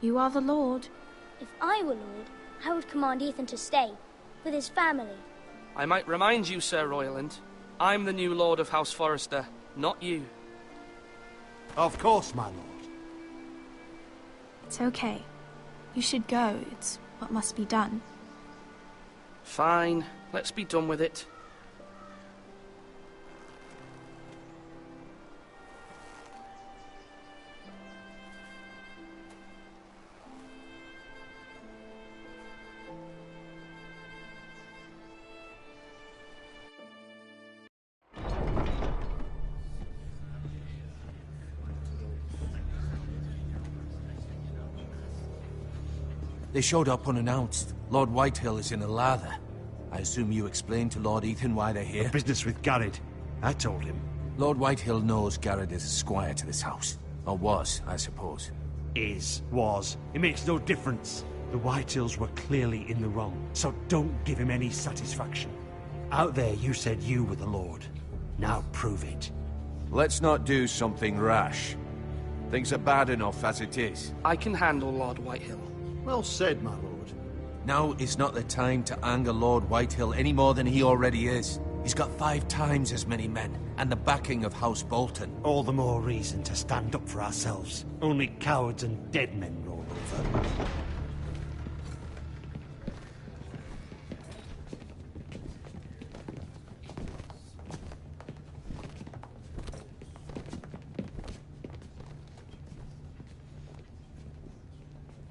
Speaker 11: You are the lord.
Speaker 13: If I were lord, I would command Ethan to stay, with his family.
Speaker 14: I might remind you, Sir Royland, I'm the new Lord of House Forrester, not you.
Speaker 12: Of course, my lord.
Speaker 11: It's okay. You should go. It's what must be done.
Speaker 14: Fine. Let's be done with it.
Speaker 6: They showed up unannounced. Lord Whitehill is in a lather. I assume you explained to Lord Ethan why they're here?
Speaker 12: The business with Garrett. I told him.
Speaker 6: Lord Whitehill knows Garrett is a squire to this house. Or was, I suppose.
Speaker 12: Was. It makes no difference. The Whitehills were clearly in the wrong, so don't give him any satisfaction. Out there you said you were the Lord. Now prove it.
Speaker 6: Let's not do something rash. Things are bad enough as it is.
Speaker 14: I can handle Lord Whitehill.
Speaker 12: Well said, my lord.
Speaker 6: Now is not the time to anger Lord Whitehill any more than he already is. He's got 5 times as many men, and the backing of House Bolton.
Speaker 12: All the more reason to stand up for ourselves. Only cowards and dead men roll over.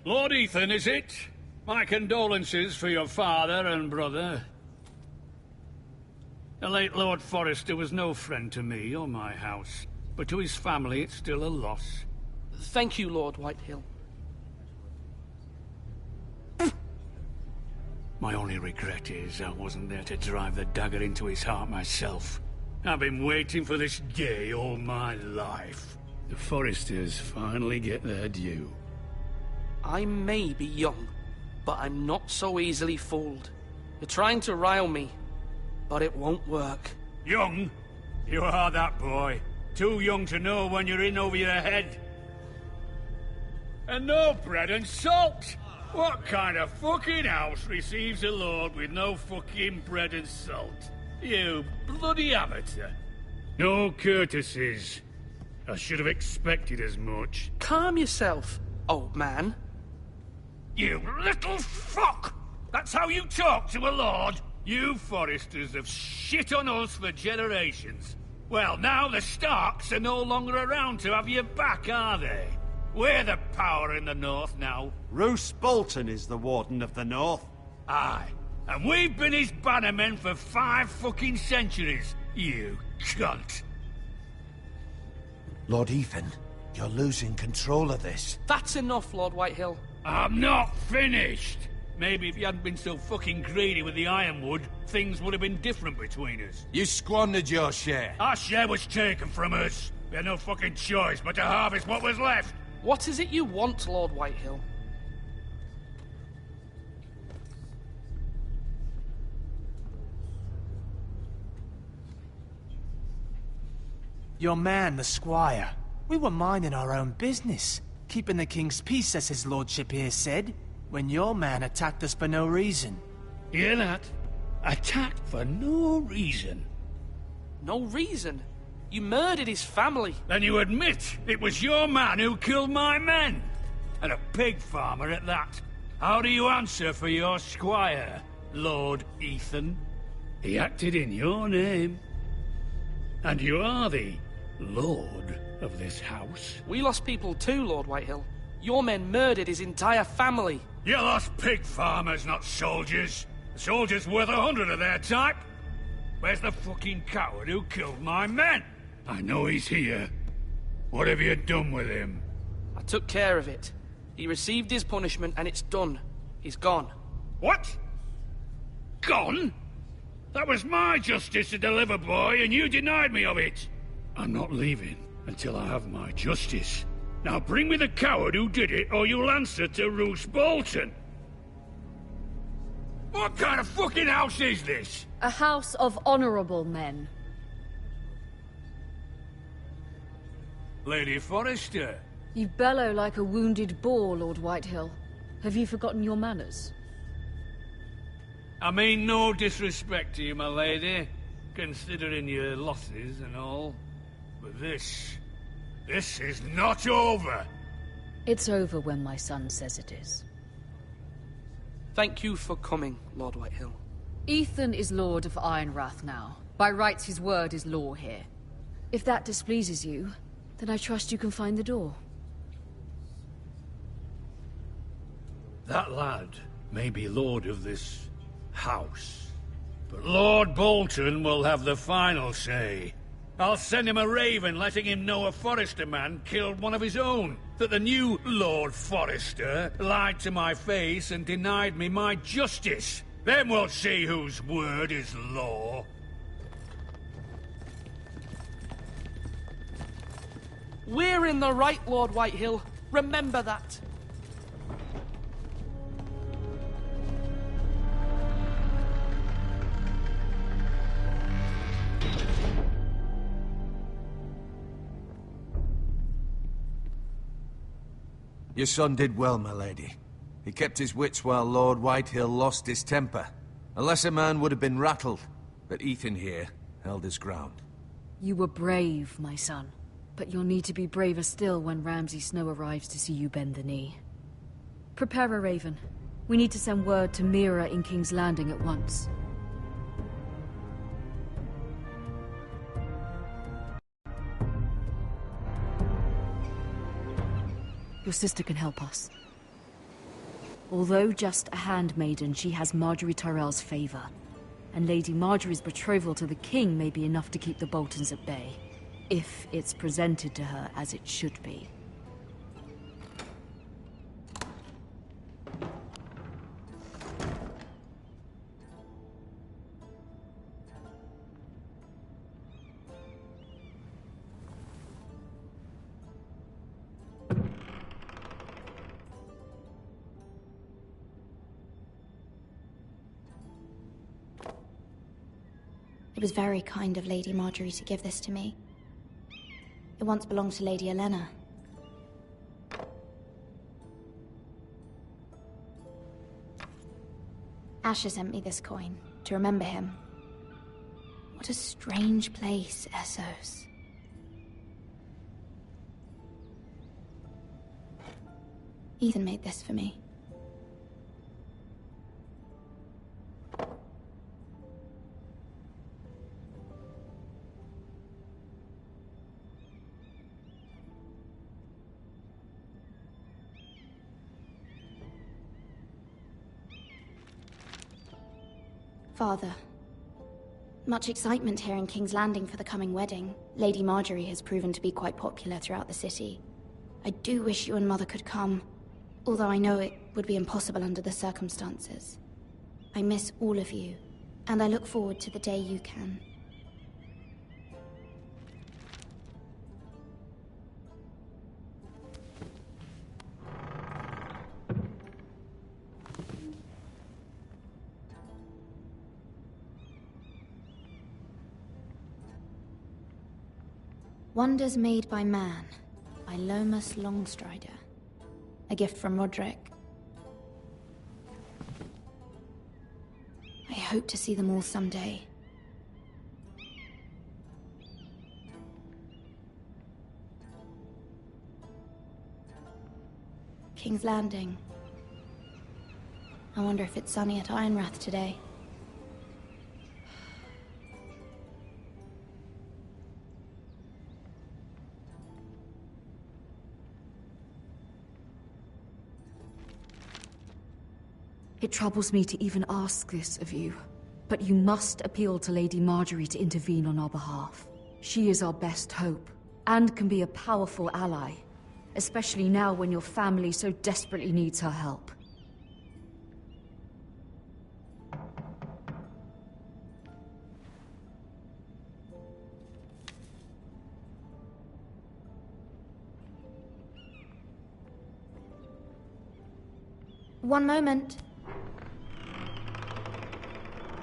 Speaker 2: Lord Ethan, is it? My condolences for your father and brother. The late Lord Forrester was no friend to me or my house, but to his family it's still a loss.
Speaker 14: Thank you, Lord Whitehill.
Speaker 2: My only regret is I wasn't there to drive the dagger into his heart myself. I've been waiting for this day all my life. The Forresters finally get their due.
Speaker 14: I may be young, but I'm not so easily fooled. You're trying to rile me, but it won't work.
Speaker 2: Young? You are that boy. Too young to know when you're in over your head. And no bread and salt! What kind of fucking house receives a lord with no fucking bread and salt? You bloody amateur. No courtesies. I should have expected as much.
Speaker 14: Calm yourself, old man.
Speaker 2: You little fuck! That's how you talk to a lord? You Forresters have shit on us for generations. Well, now the Starks are no longer around to have your back, are they? We're the power in the north now.
Speaker 12: Roose Bolton is the Warden of the North.
Speaker 2: Aye. And we've been his bannermen for 5 fucking centuries, you cunt.
Speaker 6: Lord Ethan, you're losing control of this.
Speaker 14: That's enough, Lord Whitehill.
Speaker 2: I'm not finished! Maybe if you hadn't been so fucking greedy with the ironwood, things would have been different between us.
Speaker 6: You squandered your share.
Speaker 2: Our share was taken from us. We had no fucking choice but to harvest what was left.
Speaker 14: What is it you want, Lord Whitehill?
Speaker 7: Your man, the squire. We were minding our own business, keeping the king's peace, as his lordship here said, when your man attacked us for no reason.
Speaker 2: Hear that? Attacked for no reason.
Speaker 14: No reason? You murdered his family.
Speaker 2: Then you admit it was your man who killed my men. And a pig farmer at that. How do you answer for your squire, Lord Ethan? He acted in your name. And you are the lord of this house.
Speaker 14: We lost people too, Lord Whitehill. Your men murdered his entire family.
Speaker 2: You lost pig farmers, not soldiers. The soldiers worth 100 of their type. Where's the fucking coward who killed my men? I know he's here. What have you done with him?
Speaker 14: I took care of it. He received his punishment and it's done. He's gone.
Speaker 2: What? Gone? That was my justice to deliver, boy, and you denied me of it. I'm not leaving until I have my justice. Now bring me the coward who did it, or you'll answer to Roose Bolton. What kind of fucking house is this?
Speaker 10: A house of honorable men.
Speaker 2: Lady Forrester.
Speaker 10: You bellow like a wounded boar, Lord Whitehill. Have you forgotten your manners?
Speaker 2: I mean no disrespect to you, my lady, considering your losses and all. But this is not over.
Speaker 10: It's over when my son says it is.
Speaker 14: Thank you for coming, Lord Whitehill.
Speaker 10: Ethan is Lord of Ironrath now. By rights, his word is law here. If that displeases you, then I trust you can find the door.
Speaker 2: That lad may be lord of this house, but Lord Bolton will have the final say. I'll send him a raven letting him know a Forrester man killed one of his own, that the new Lord Forrester lied to my face and denied me my justice. Then we'll see whose word is law.
Speaker 14: We're in the right, Lord Whitehill. Remember that.
Speaker 6: Your son did well, my lady. He kept his wits while Lord Whitehill lost his temper. A lesser man would have been rattled, but Ethan here held his ground.
Speaker 10: You were brave, my son. But you'll need to be braver still when Ramsay Snow arrives to see you bend the knee. Prepare a raven. We need to send word to Mira in King's Landing at once. Your sister can help us. Although just a handmaiden, she has Marjorie Tyrell's favor. And Lady Marjorie's betrothal to the king may be enough to keep the Boltons at bay. If it's presented to her as it should be.
Speaker 15: It was very kind of Lady Marjorie to give this to me. It once belonged to Lady Elena. Asher sent me this coin to remember him. What a strange place, Essos. Ethan made this for me. Father, much excitement here in King's Landing for the coming wedding. Lady Marjorie has proven to be quite popular throughout the city. I do wish you and Mother could come, although I know it would be impossible under the circumstances. I miss all of you, and I look forward to the day you can. Wonders Made by Man, by Lomas Longstrider. A gift from Roderick. I hope to see them all someday. King's Landing. I wonder if it's sunny at Ironrath today.
Speaker 10: It troubles me to even ask this of you, but you must appeal to Lady Marjorie to intervene on our behalf. She is our best hope, and can be a powerful ally, especially now when your family so desperately needs her help.
Speaker 15: One moment.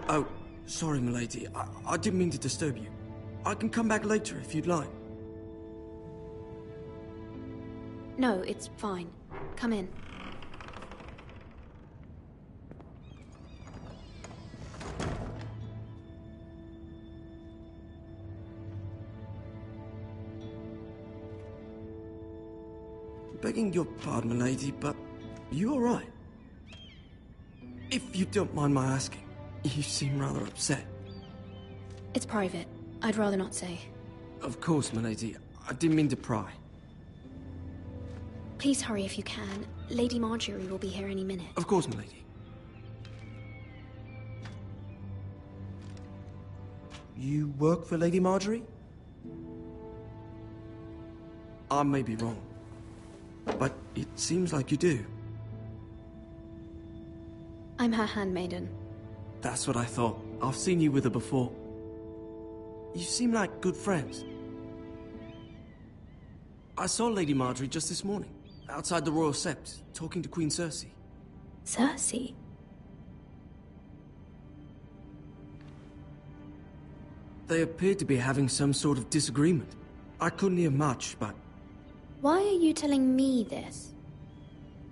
Speaker 16: Oh, sorry, milady. I didn't mean to disturb you. I can come back later if you'd like.
Speaker 15: No, it's fine. Come in.
Speaker 16: Begging your pardon, milady, but you all right? If you don't mind my asking, you seem rather upset.
Speaker 15: It's private. I'd rather not say.
Speaker 16: Of course, milady. I didn't mean to pry.
Speaker 15: Please hurry if you can. Lady Marjorie will be here any minute.
Speaker 16: Of course, milady. You work for Lady Marjorie? I may be wrong, but it seems like you do.
Speaker 15: I'm her handmaiden.
Speaker 16: That's what I thought. I've seen you with her before. You seem like good friends. I saw Lady Marjorie just this morning, outside the Royal Sept, talking to Queen Cersei.
Speaker 15: Cersei?
Speaker 16: They appeared to be having some sort of disagreement. I couldn't hear much, but...
Speaker 15: Why are you telling me this?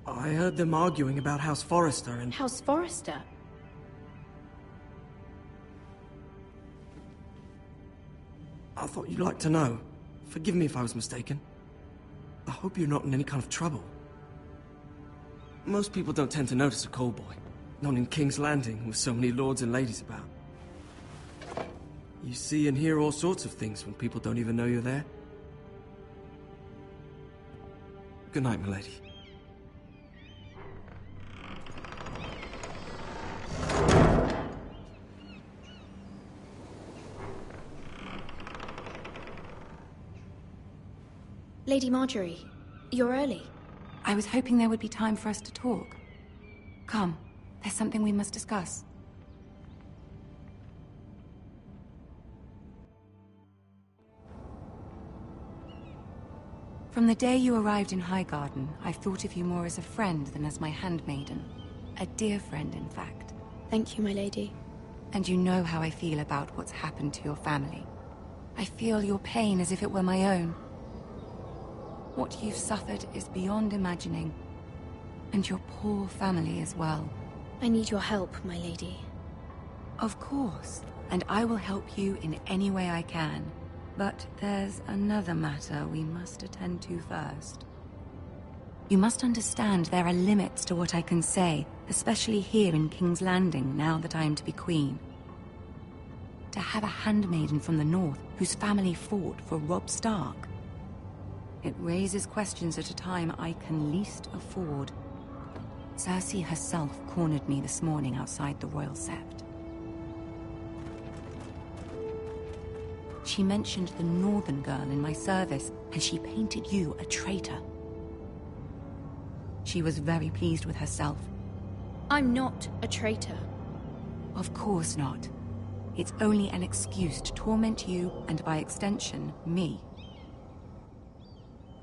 Speaker 16: I heard them arguing about House Forrester and...
Speaker 15: House Forrester?
Speaker 16: I thought you'd like to know. Forgive me if I was mistaken. I hope you're not in any kind of trouble. Most people don't tend to notice a call boy. Not in King's Landing, with so many lords and ladies about. You see and hear all sorts of things when people don't even know you're there. Good night, milady.
Speaker 15: Lady Marjorie, you're early.
Speaker 17: I was hoping there would be time for us to talk. Come, there's something we must discuss. From the day you arrived in Highgarden, I've thought of you more as a friend than as my handmaiden. A dear friend, in fact.
Speaker 15: Thank you, my lady.
Speaker 17: And you know how I feel about what's happened to your family. I feel your pain as if it were my own. What you've suffered is beyond imagining. And your poor family as well.
Speaker 15: I need your help, my lady.
Speaker 17: Of course. And I will help you in any way I can. But there's another matter we must attend to first. You must understand there are limits to what I can say, especially here in King's Landing, now that I am to be queen. To have a handmaiden from the north whose family fought for Robb Stark. It raises questions at a time I can least afford. Cersei herself cornered me this morning outside the Royal Sept. She mentioned the northern girl in my service, and she painted you a traitor. She was very pleased with herself.
Speaker 15: I'm not a traitor.
Speaker 17: Of course not. It's only an excuse to torment you, and by extension, me.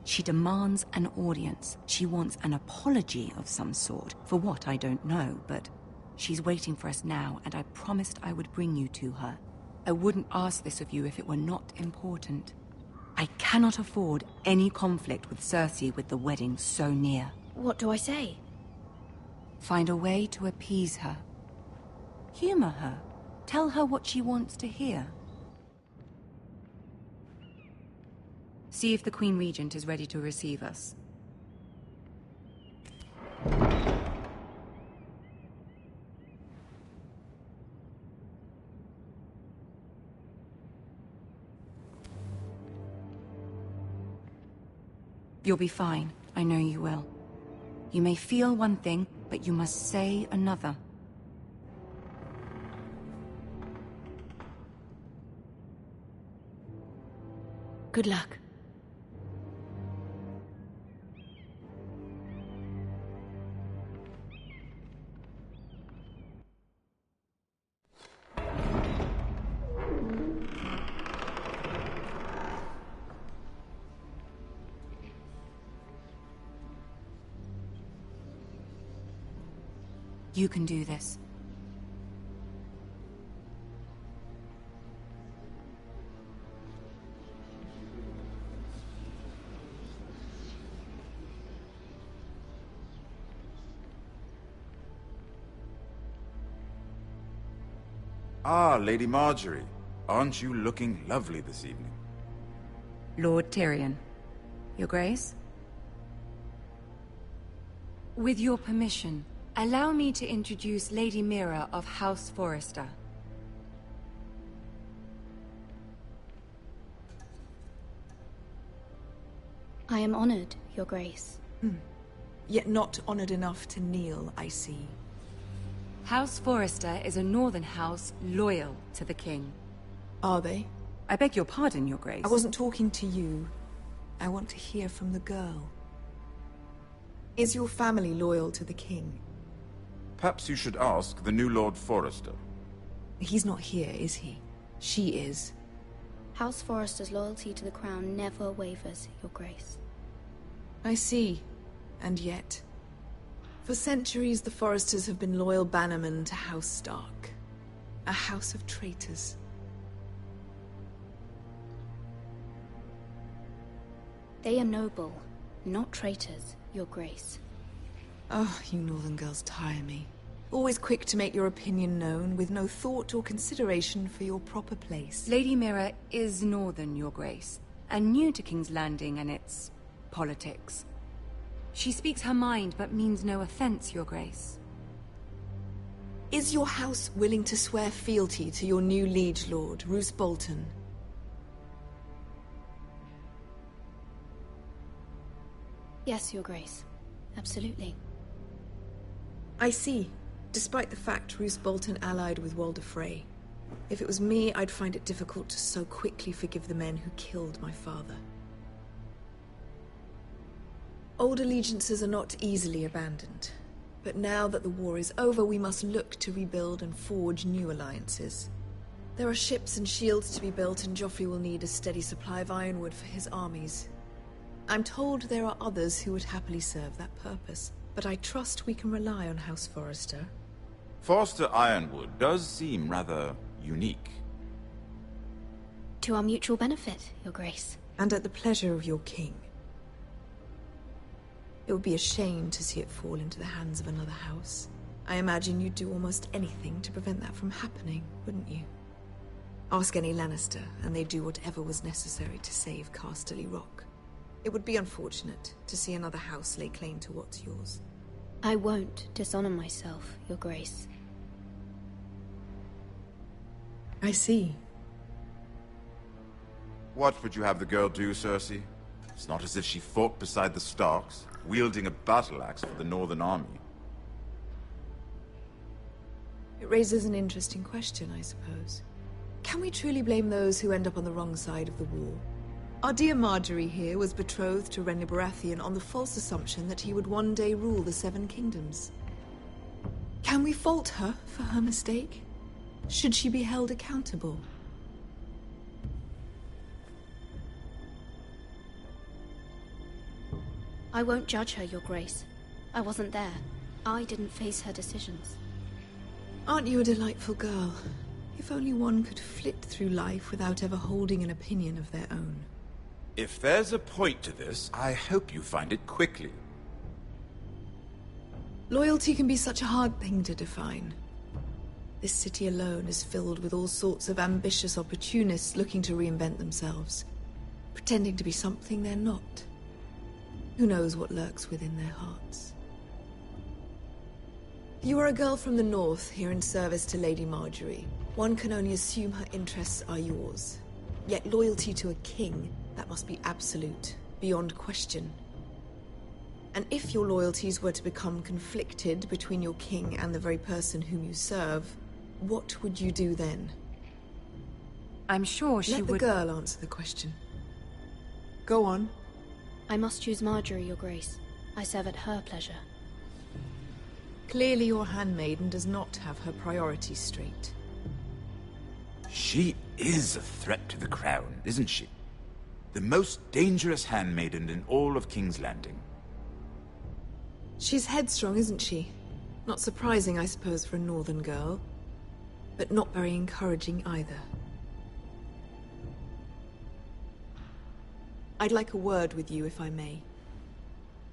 Speaker 17: She demands an audience. She wants an apology of some sort, for what I don't know, but she's waiting for us now, and I promised I would bring you to her. I wouldn't ask this of you if it were not important. I cannot afford any conflict with Cersei with the wedding so near.
Speaker 15: What do I say?
Speaker 17: Find a way to appease her. Humor her. Tell her what she wants to hear. See if the Queen Regent is ready to receive us. You'll be fine. I know you will. You may feel one thing, but you must say another.
Speaker 15: Good luck.
Speaker 17: You can do this.
Speaker 18: Ah, Lady Marjorie. Aren't you looking lovely this evening?
Speaker 17: Lord Tyrion. Your Grace? With your permission, allow me to introduce Lady Mira of House Forrester.
Speaker 15: I am honored, Your Grace.
Speaker 19: Yet not honored enough to kneel, I see.
Speaker 17: House Forrester is a northern house loyal to the king.
Speaker 19: Are they?
Speaker 17: I beg your pardon, Your Grace.
Speaker 19: I wasn't talking to you. I want to hear from the girl. Is your family loyal to the king?
Speaker 18: Perhaps you should ask the new Lord Forrester.
Speaker 19: He's not here, is he? She is.
Speaker 15: House Forrester's loyalty to the crown never wavers, Your Grace.
Speaker 19: I see. And yet... For centuries, the Forresters have been loyal bannermen to House Stark. A house of traitors.
Speaker 15: They are noble, not traitors, Your Grace.
Speaker 19: Oh, you northern girls tire me. Always quick to make your opinion known, with no thought or consideration for your proper place.
Speaker 17: Lady Mira is northern, Your Grace, and new to King's Landing and its politics. She speaks her mind, but means no offense, Your Grace.
Speaker 19: Is your house willing to swear fealty to your new liege lord, Roose Bolton?
Speaker 15: Yes, Your Grace. Absolutely.
Speaker 19: I see. Despite the fact Roose Bolton allied with Walder Frey. If it was me, I'd find it difficult to so quickly forgive the men who killed my father. Old allegiances are not easily abandoned. But now that the war is over, we must look to rebuild and forge new alliances. There are ships and shields to be built, and Joffrey will need a steady supply of ironwood for his armies. I'm told there are others who would happily serve that purpose, but I trust we can rely on House Forrester.
Speaker 18: Forrester Ironwood does seem rather unique.
Speaker 15: To our mutual benefit, Your Grace.
Speaker 19: And at the pleasure of your king. It would be a shame to see it fall into the hands of another house. I imagine you'd do almost anything to prevent that from happening, wouldn't you? Ask any Lannister, and they'd do whatever was necessary to save Casterly Rock. It would be unfortunate to see another house lay claim to what's yours.
Speaker 15: I won't dishonor myself, Your Grace.
Speaker 19: I see.
Speaker 18: What would you have the girl do, Cersei? It's not as if she fought beside the Starks, wielding a battle axe for the Northern Army.
Speaker 19: It raises an interesting question, I suppose. Can we truly blame those who end up on the wrong side of the war? Our dear Marjorie here was betrothed to Renly Baratheon on the false assumption that he would one day rule the Seven Kingdoms. Can we fault her for her mistake? Should she be held accountable?
Speaker 15: I won't judge her, Your Grace. I wasn't there. I didn't face her decisions.
Speaker 19: Aren't you a delightful girl? If only one could flit through life without ever holding an opinion of their own.
Speaker 18: If there's a point to this, I hope you find it quickly.
Speaker 19: Loyalty can be such a hard thing to define. This city alone is filled with all sorts of ambitious opportunists looking to reinvent themselves, pretending to be something they're not. Who knows what lurks within their hearts? You are a girl from the north, here in service to Lady Marjorie. One can only assume her interests are yours. Yet loyalty to a king, that must be absolute, beyond question. And if your loyalties were to become conflicted between your king and the very person whom you serve, what would you do then?
Speaker 17: I'm sure she
Speaker 19: would... Let the girl answer the question. Go on.
Speaker 15: I must choose Marjorie, Your Grace. I serve at her pleasure.
Speaker 19: Clearly your handmaiden does not have her priorities straight.
Speaker 18: She is a threat to the crown, isn't she? The most dangerous handmaiden in all of King's Landing.
Speaker 19: She's headstrong, isn't she? Not surprising, I suppose, for a northern girl. But not very encouraging either. I'd like a word with you, if I may.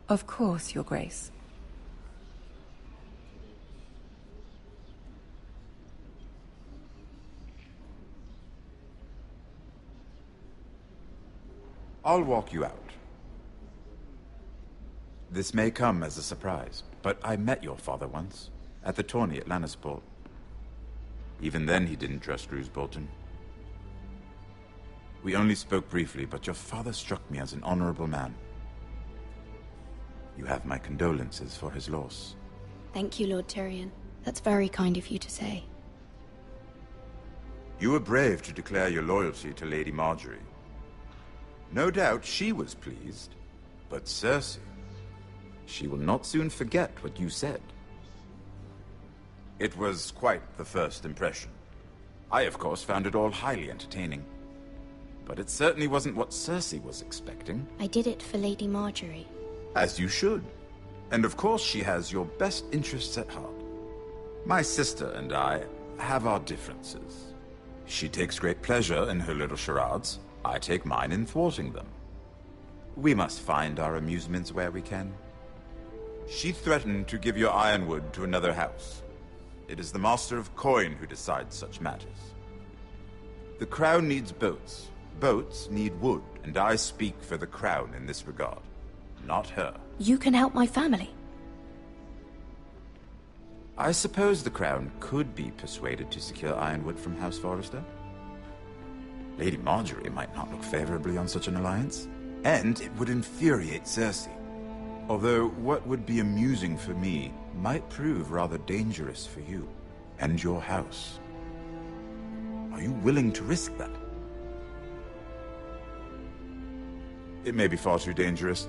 Speaker 17: Of course, Your Grace.
Speaker 18: I'll walk you out. This may come as a surprise, but I met your father once, at the tourney at Lannisport. Even then he didn't trust Roose Bolton. We only spoke briefly, but your father struck me as an honorable man. You have my condolences for his loss.
Speaker 15: Thank you, Lord Tyrion. That's very kind of you to say.
Speaker 18: You were brave to declare your loyalty to Lady Marjorie. No doubt she was pleased, but Cersei, she will not soon forget what you said. It was quite the first impression. I, of course, found it all highly entertaining. But it certainly wasn't what Cersei was expecting.
Speaker 15: I did it for Lady Marjorie.
Speaker 18: As you should. And of course she has your best interests at heart. My sister and I have our differences. She takes great pleasure in her little charades. I take mine in thwarting them. We must find our amusements where we can. She threatened to give your ironwood to another house. It is the Master of Coin who decides such matters. The Crown needs boats. Boats need wood, and I speak for the Crown in this regard, not her.
Speaker 15: You can help my family.
Speaker 18: I suppose the Crown could be persuaded to secure ironwood from House Forrester. Lady Marjorie might not look favorably on such an alliance, and it would infuriate Cersei. Although what would be amusing for me might prove rather dangerous for you and your house. Are you willing to risk that? It may be far too dangerous.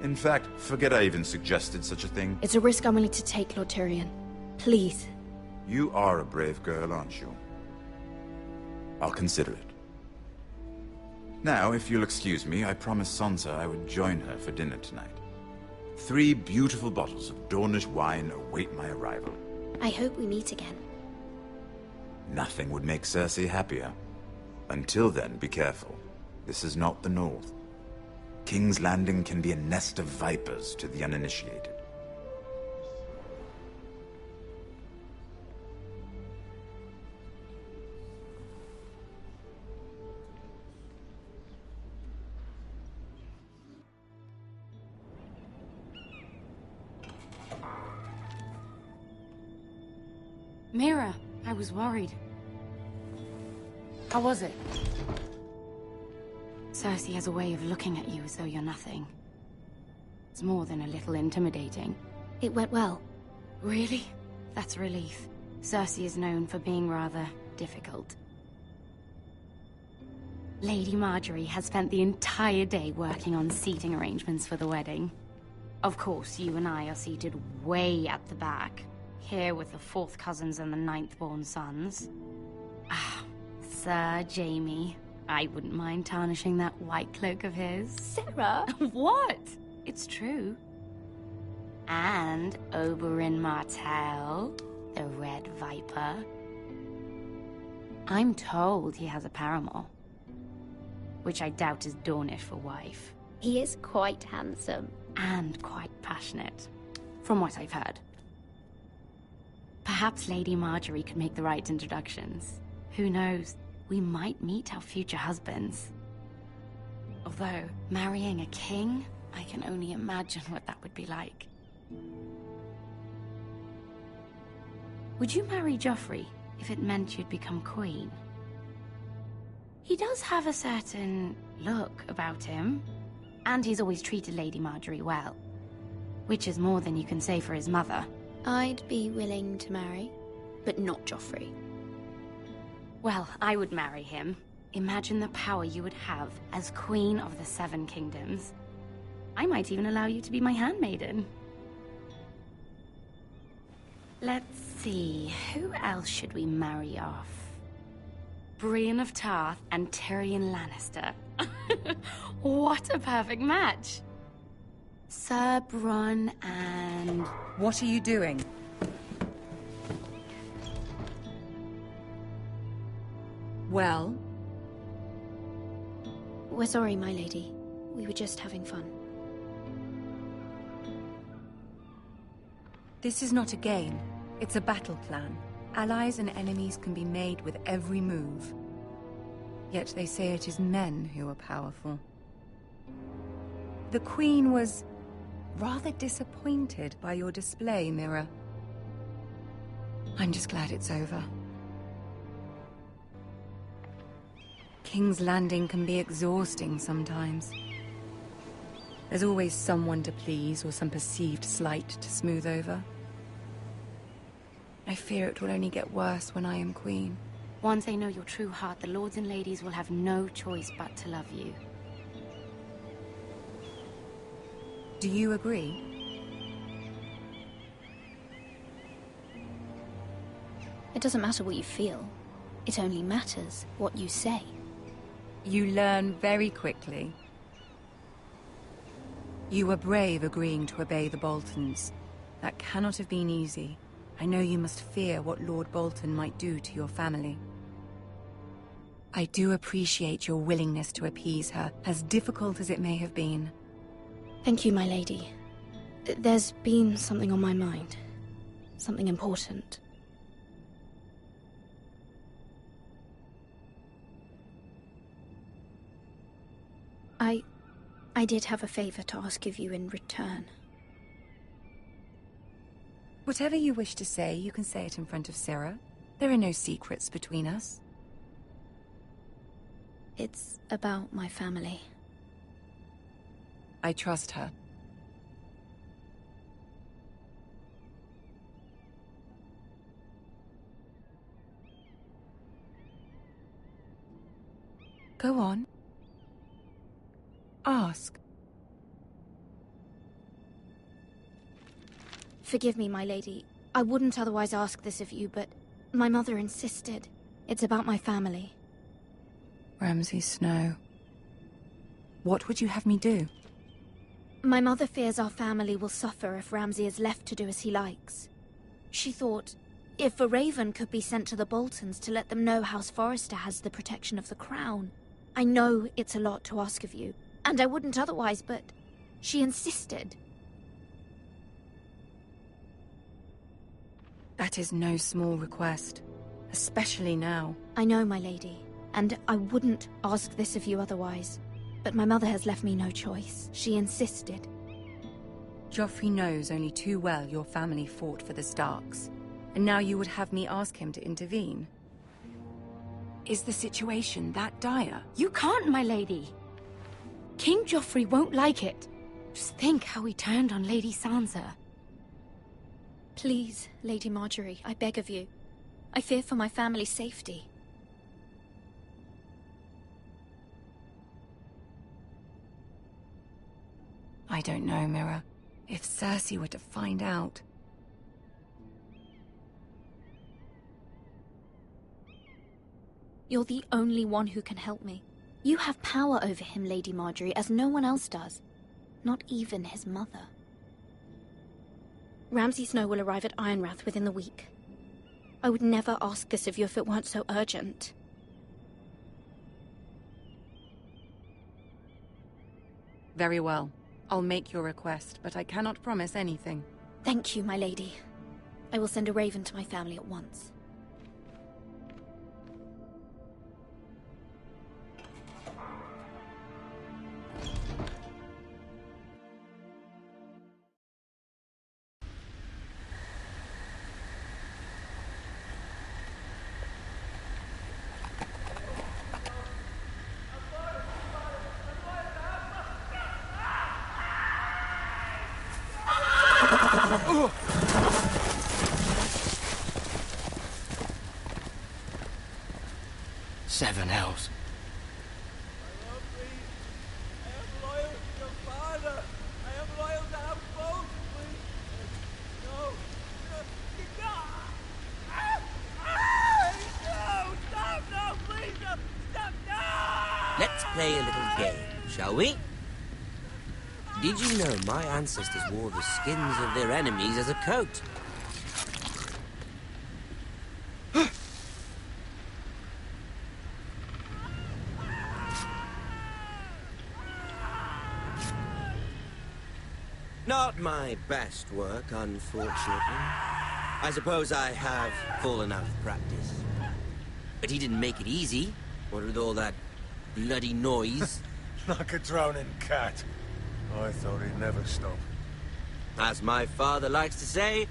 Speaker 18: In fact, forget I even suggested such a thing.
Speaker 15: It's a risk I'm willing to take, Lord Tyrion. Please.
Speaker 18: You are a brave girl, aren't you? I'll consider it. Now, if you'll excuse me, I promised Sansa I would join her for dinner tonight. 3 beautiful bottles of Dornish wine await my arrival.
Speaker 15: I hope we meet again.
Speaker 18: Nothing would make Cersei happier. Until then, be careful. This is not the North. King's Landing can be a nest of vipers to the uninitiated.
Speaker 17: Mira, I was worried. How was it? Cersei has a way of looking at you as though you're nothing. It's more than a little intimidating.
Speaker 15: It went well.
Speaker 17: Really? That's a relief. Cersei is known for being rather difficult. Lady Marjorie has spent the entire day working on seating arrangements for the wedding. Of course, you and I are seated way at the back, here with the 4th cousins and the 9th-born sons. Ah, Sir Jaime. I wouldn't mind tarnishing that white cloak of his.
Speaker 15: Sarah!
Speaker 17: What? It's true. And Oberyn Martell, the Red Viper. I'm told he has a paramour. which I doubt is Dornish for wife.
Speaker 15: He is quite handsome.
Speaker 17: And quite passionate, from what I've heard. Perhaps Lady Marjorie could make the right introductions. Who knows? We might meet our future husbands. Although, marrying a king, I can only imagine what that would be like. Would you marry Joffrey if it meant you'd become queen? He does have a certain look about him, and he's always treated Lady Marjorie well. Which is more than you can say for his mother.
Speaker 15: I'd be willing to marry, but not Joffrey.
Speaker 17: Well, I would marry him. Imagine the power you would have as Queen of the Seven Kingdoms. I might even allow you to be my handmaiden. Let's see, who else should we marry off? Brienne of Tarth and Tyrion Lannister. What a perfect match! Sir Bronn and... What are you doing? Well?
Speaker 15: We're sorry, my lady. We were just having fun.
Speaker 17: This is not a game. It's a battle plan. Allies and enemies can be made with every move. Yet they say it is men who are powerful. The Queen was rather disappointed by your display, Mira. I'm just glad it's over. King's Landing can be exhausting sometimes. There's always someone to please or some perceived slight to smooth over. I fear it will only get worse when I am queen. Once they know your true heart, the lords and ladies will have no choice but to love you. Do you agree?
Speaker 15: It doesn't matter what you feel. It only matters what you say.
Speaker 17: You learn very quickly. You were brave agreeing to obey the Boltons. That cannot have been easy. I know you must fear what Lord Bolton might do to your family. I do appreciate your willingness to appease her, as difficult as it may have been.
Speaker 15: Thank you, my lady. There's been something on my mind. Something important. I did have a favor to ask of you in return.
Speaker 17: Whatever you wish to say, you can say it in front of Sarah. There are no secrets between us.
Speaker 15: It's about my family.
Speaker 17: I trust her. Go on. Ask.
Speaker 15: Forgive me, my lady. I wouldn't otherwise ask this of you, but my mother insisted. It's about my family.
Speaker 17: Ramsay Snow. What would you have me do?
Speaker 15: My mother fears our family will suffer if Ramsay is left to do as he likes. She thought, if a raven could be sent to the Boltons to let them know House Forrester has the protection of the crown. I know it's a lot to ask of you, and I wouldn't otherwise, but she insisted.
Speaker 17: That is no small request, especially now.
Speaker 15: I know, my lady, and I wouldn't ask this of you otherwise. But my mother has left me no choice. She insisted.
Speaker 17: Joffrey knows only too well your family fought for the Starks, and now you would have me ask him to intervene. Is the situation that dire?
Speaker 15: You can't, my lady. King Joffrey won't like it.
Speaker 17: Just think how he turned on Lady Sansa.
Speaker 15: Please, Lady Marjorie, I beg of you. I fear for my family's safety.
Speaker 17: I don't know, Mira. If Cersei were to find out...
Speaker 15: You're the only one who can help me. You have power over him, Lady Marjorie, as no one else does. Not even his mother. Ramsay Snow will arrive at Ironrath within the week. I would never ask this of you if it weren't so urgent.
Speaker 17: Very well. I'll make your request, but I cannot promise anything.
Speaker 15: Thank you, my lady. I will send a raven to my family at once.
Speaker 7: Seven hells.
Speaker 20: Let's play a little game, shall we? Did you know my ancestors wore the skins of their enemies as a coat? Not my best work, unfortunately. I suppose I have fallen out of practice. But he didn't make it easy, what with all that bloody noise.
Speaker 6: Like a drowning cat. I thought he'd never stop.
Speaker 20: As my father likes to say,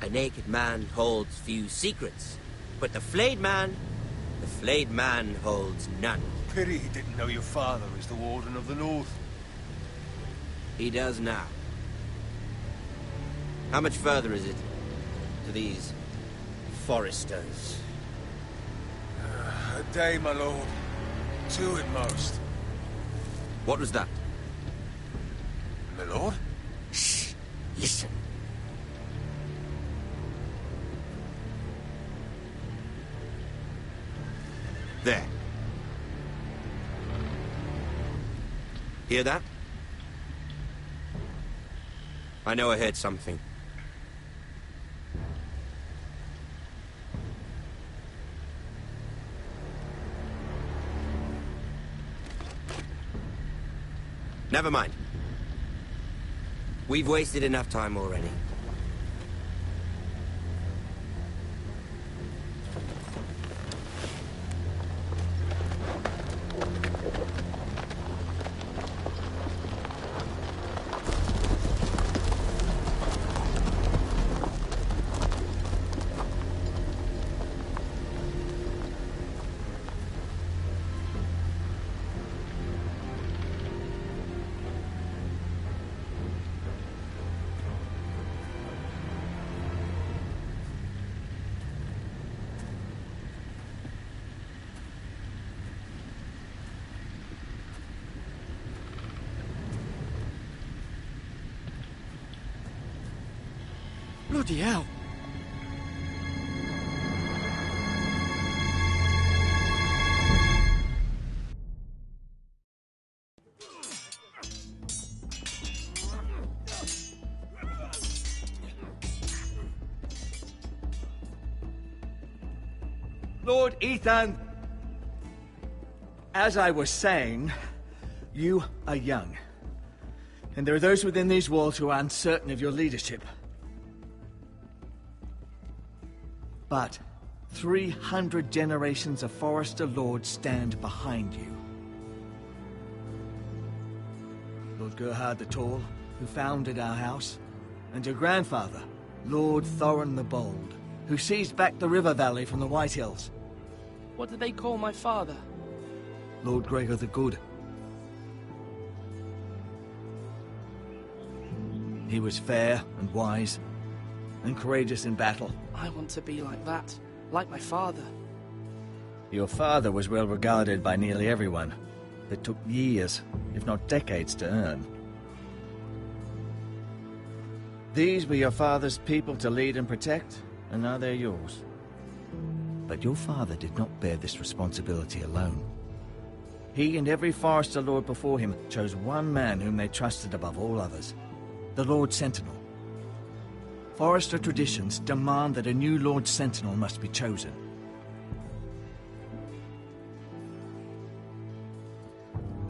Speaker 20: a naked man holds few secrets. But the flayed man holds none.
Speaker 6: Pity he didn't know your father is the Warden of the North.
Speaker 20: He does now. How much further is it to these foresters?
Speaker 6: A day, my lord. 2 at most.
Speaker 20: What was that?
Speaker 6: My lord?
Speaker 20: Shh! Listen. There. Hear that? I know I heard something. Never mind. We've wasted enough time already.
Speaker 16: Bloody hell.
Speaker 9: Lord Ethan! As I was saying, you are young. And there are those within these walls who are uncertain of your leadership. But 300 generations of Forester Lords stand behind you. Lord Gerhard the Tall, who founded our house, and your grandfather, Lord Thorin the Bold, who seized back the river valley from the White Hills.
Speaker 14: What did they call my father?
Speaker 9: Lord Gregor the Good. He was fair and wise, and courageous in battle.
Speaker 14: I want to be like that, like my father.
Speaker 9: Your father was well regarded by nearly everyone. It took years, if not decades, to earn. These were your father's people to lead and protect, and now they're yours. But your father did not bear this responsibility alone. He and every Forester Lord before him chose one man whom they trusted above all others, the Lord Sentinel. Forester traditions demand that a new Lord Sentinel must be chosen.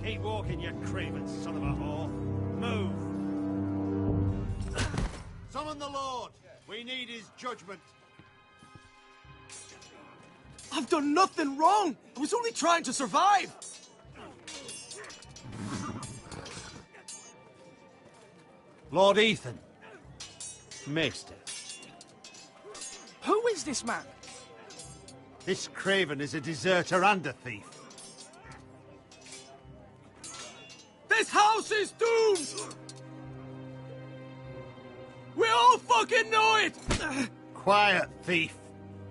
Speaker 12: Keep walking, you craven son of a whore.
Speaker 21: We need his judgment.
Speaker 16: I've done nothing wrong! I was only trying to survive!
Speaker 12: Lord Ethan. Maester.
Speaker 14: Who is this man?
Speaker 12: This craven is a deserter and a thief.
Speaker 16: This house is doomed! We all fucking know it!
Speaker 12: Quiet, thief.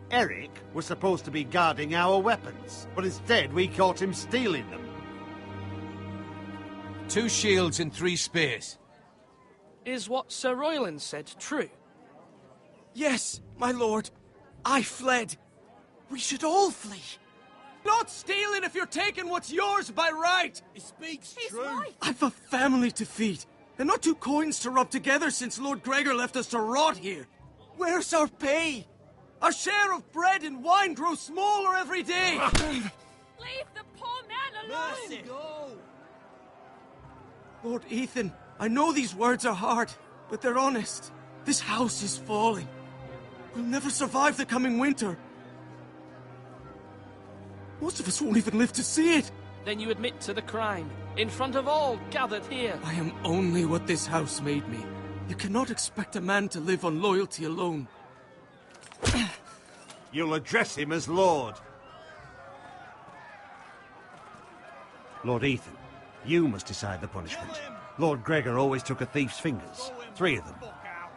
Speaker 12: Eric was supposed to be guarding our weapons, but instead we caught him stealing them.
Speaker 3: 2 shields and 3 spears.
Speaker 14: Is what Sir Royland said true?
Speaker 16: Yes, my lord. I fled. We should all flee. Not stealing if you're taking what's yours by right.
Speaker 21: He speaks true.
Speaker 16: I've a family to feed, and not 2 coins to rub together since Lord Gregor left us to rot here. Where's our pay? Our share of bread and wine grows smaller every day.
Speaker 22: Leave the poor man alone!
Speaker 21: Mercy. Go.
Speaker 16: Lord Ethan, I know these words are hard, but they're honest. This house is falling. We'll never survive the coming winter. Most of us won't even live to see it.
Speaker 14: Then you admit to the crime, in front of all gathered here.
Speaker 16: I am only what this house made me. You cannot expect a man to live on loyalty alone.
Speaker 12: You'll address him as Lord. Lord Ethan, you must decide the punishment. Lord Gregor always took a thief's fingers. 3 of them.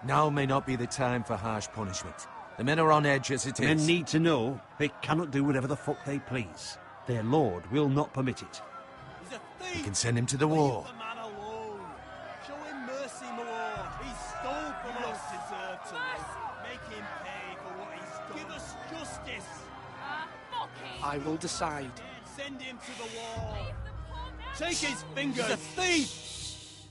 Speaker 3: Now may not be the time for harsh punishment. The men are on edge as it is.
Speaker 12: Men need to know they cannot do whatever the fuck they please. Their lord will not permit it.
Speaker 21: He's a thief.
Speaker 3: We can send him to the war.
Speaker 21: Leave the man alone. Show him mercy, my lord. He stole from us. Deserve to live. Make him pay for what he's done. Give us justice.
Speaker 14: I will decide.
Speaker 21: Send him to the wall. Take his fingers. He's a thief.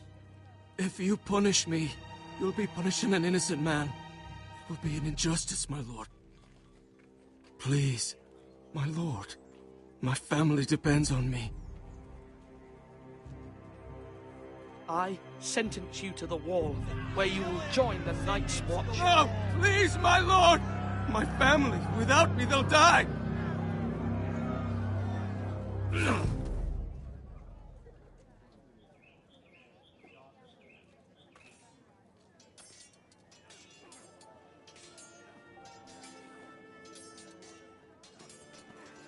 Speaker 16: If you punish me, you'll be punishing an innocent man. It will be an injustice, my lord. Please, my lord. My family depends on me.
Speaker 14: I sentence you to the wall, where you will join the Night's Watch.
Speaker 16: No, please, my lord! My family, without me, they'll die!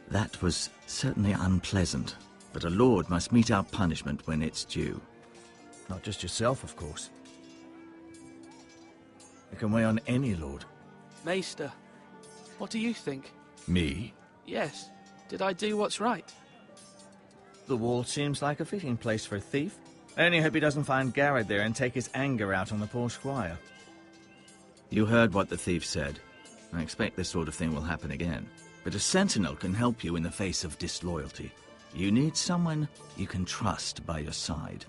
Speaker 9: That was certainly unpleasant, but a lord must mete out punishment when it's due.
Speaker 23: Not just yourself, of course.
Speaker 9: It can weigh on any lord.
Speaker 14: Maester, what do you think?
Speaker 9: Me?
Speaker 14: Yes. Did I do what's right?
Speaker 9: The wall seems like a fitting place for a thief. I only hope he doesn't find Garrett there and take his anger out on the poor squire. You heard what the thief said. I expect this sort of thing will happen again. But a sentinel can help you in the face of disloyalty. You need someone you can trust by your side.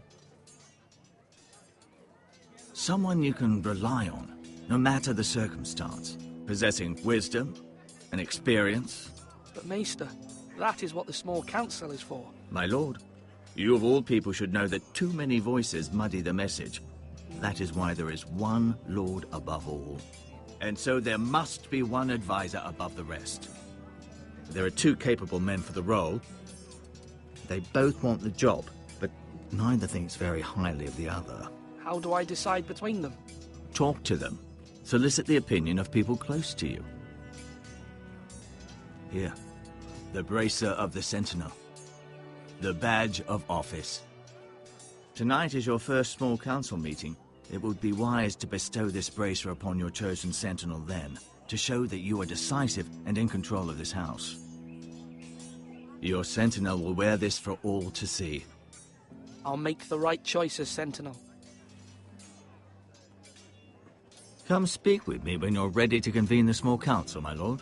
Speaker 9: Someone you can rely on, no matter the circumstance. Possessing wisdom and experience.
Speaker 14: But Maester, that is what the small council is for.
Speaker 9: My lord, you of all people should know that too many voices muddy the message. That is why there is one lord above all. And so there must be one advisor above the rest. There are 2 capable men for the role. They both want the job, but neither thinks very highly of the other.
Speaker 14: How do I decide between them?
Speaker 9: Talk to them. Solicit the opinion of people close to you. Here, the bracer of the Sentinel. The badge of office. Tonight is your first small council meeting. It would be wise to bestow this bracer upon your chosen Sentinel then, to show that you are decisive and in control of this house. Your Sentinel will wear this for all to see.
Speaker 14: I'll make the right choice as Sentinel.
Speaker 9: Come speak with me when you're ready to convene the small council, my lord.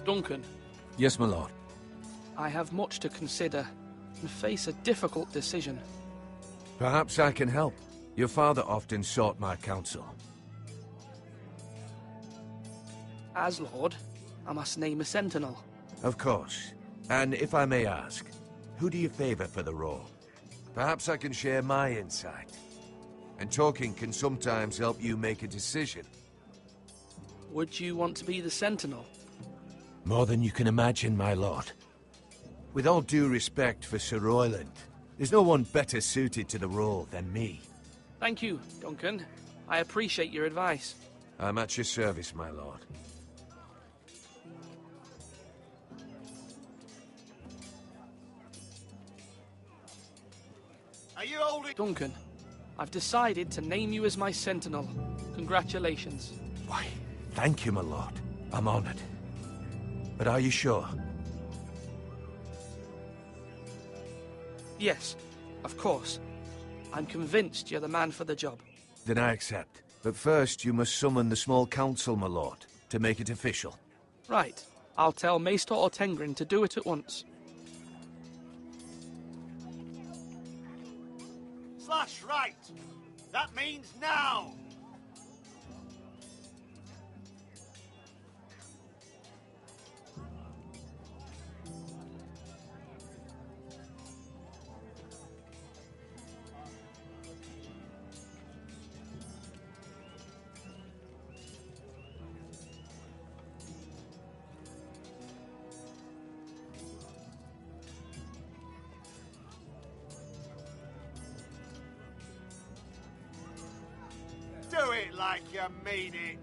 Speaker 14: Duncan,
Speaker 6: Yes, my lord.
Speaker 14: I have much to consider and face a difficult decision.
Speaker 6: Perhaps I can help. Your father often sought my counsel.
Speaker 14: As Lord, I must name a sentinel.
Speaker 6: Of course. And if I may ask, who do you favor for the role? Perhaps I can share my insight. And talking can sometimes help you make a decision.
Speaker 14: Would you want to be the sentinel?
Speaker 6: More than you can imagine, my lord. With all due respect for Sir Royland, there's no one better suited to the role than me.
Speaker 14: Thank you, Duncan. I appreciate your advice.
Speaker 6: I'm at your service, my lord.
Speaker 14: Are you holding... Duncan, I've decided to name you as my sentinel. Congratulations.
Speaker 6: Why, thank you, my lord. I'm honored. But are you sure?
Speaker 14: Yes, of course. I'm convinced you're the man for the job.
Speaker 6: Then I accept. But first, you must summon the small council, my lord, to make it official.
Speaker 14: Right. I'll tell Maester Ortengrin to do it at once.
Speaker 21: Slash right. That means now. Do it like you mean it.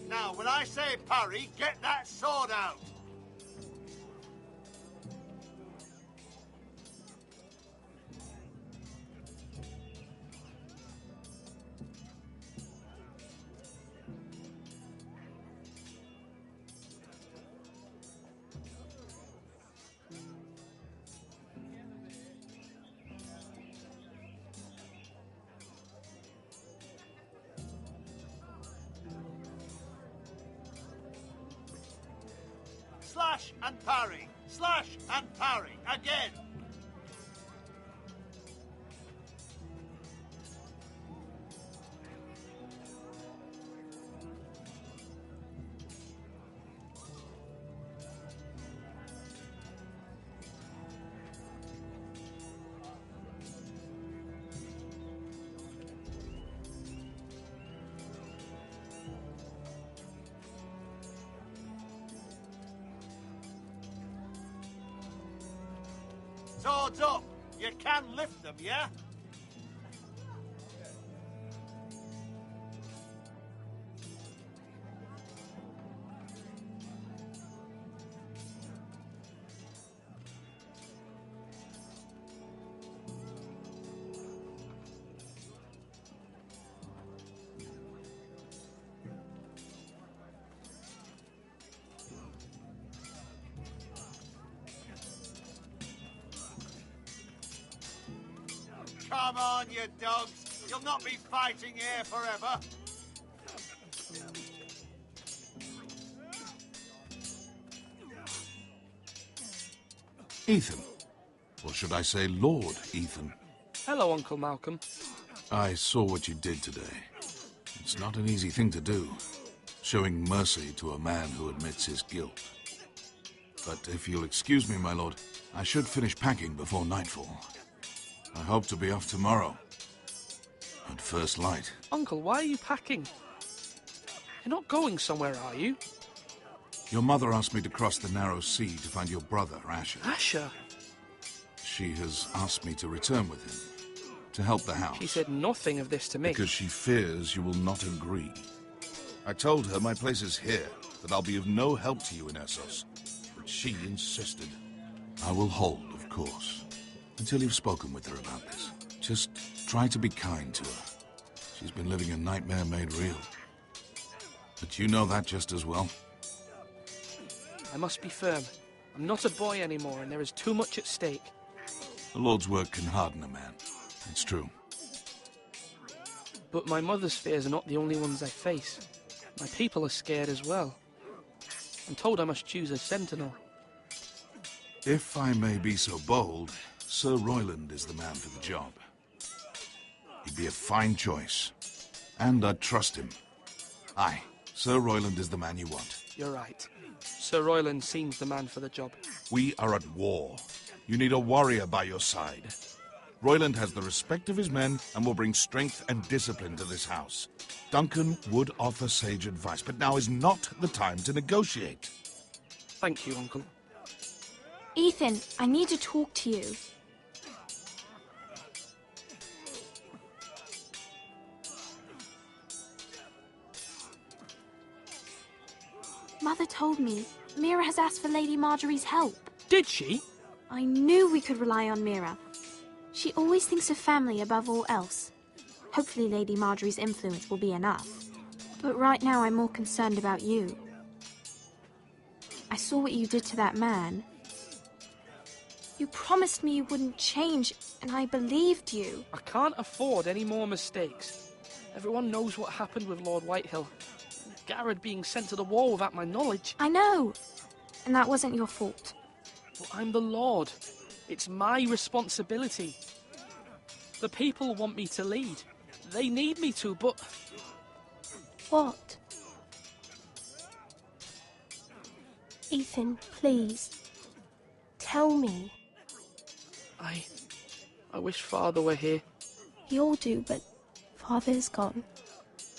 Speaker 21: Now, when I say parry, get that sword out. Slash and parry. Slash and parry. Again. Swords up. You can lift them, yeah? Come on, you dogs. You'll not be fighting here forever.
Speaker 1: Ethan. Or should I say Lord Ethan?
Speaker 14: Hello, Uncle Malcolm.
Speaker 1: I saw what you did today. It's not an easy thing to do, showing mercy to a man who admits his guilt. But if you'll excuse me, my lord, I should finish packing before nightfall. I hope to be off tomorrow. At first light.
Speaker 14: Uncle, why are you packing? You're not going somewhere, are you?
Speaker 1: Your mother asked me to cross the narrow sea to find your brother, Asher.
Speaker 14: Asher?
Speaker 1: She has asked me to return with him, to help the house.
Speaker 14: She said nothing of this to me.
Speaker 1: Because she fears you will not agree. I told her my place is here, that I'll be of no help to you in Essos. She insisted. I will hold, of course, until you've spoken with her about this. Just try to be kind to her. She's been living a nightmare made real. But you know that just as well.
Speaker 14: I must be firm. I'm not a boy anymore, and there is too much at stake.
Speaker 1: The Lord's work can harden a man. It's true.
Speaker 14: But my mother's fears are not the only ones I face. My people are scared as well. I'm told I must choose a sentinel.
Speaker 1: If I may be so bold, Sir Royland is the man for the job. He'd be a fine choice. And I'd trust him. Aye, Sir Royland is the man you want.
Speaker 14: You're right. Sir Royland seems the man for the job.
Speaker 1: We are at war. You need a warrior by your side. Royland has the respect of his men and will bring strength and discipline to this house. Duncan would offer sage advice, but now is not the time to negotiate.
Speaker 14: Thank you, Uncle.
Speaker 11: Ethan, I need to talk to you. Mother told me Mira has asked for Lady Marjorie's help.
Speaker 14: Did she?
Speaker 11: I knew we could rely on Mira. She always thinks of family above all else. Hopefully Lady Marjorie's influence will be enough. But right now I'm more concerned about you. I saw what you did to that man. You promised me you wouldn't change, and I believed you.
Speaker 14: I can't afford any more mistakes. Everyone knows what happened with Lord Whitehill. Garrett being sent to the war without my knowledge.
Speaker 11: I know. And that wasn't your fault.
Speaker 14: Well, I'm the Lord. It's my responsibility. The people want me to lead. They need me to, but...
Speaker 11: What? Ethan, please. Tell me.
Speaker 14: I wish Father were here.
Speaker 11: We all do, but Father's gone.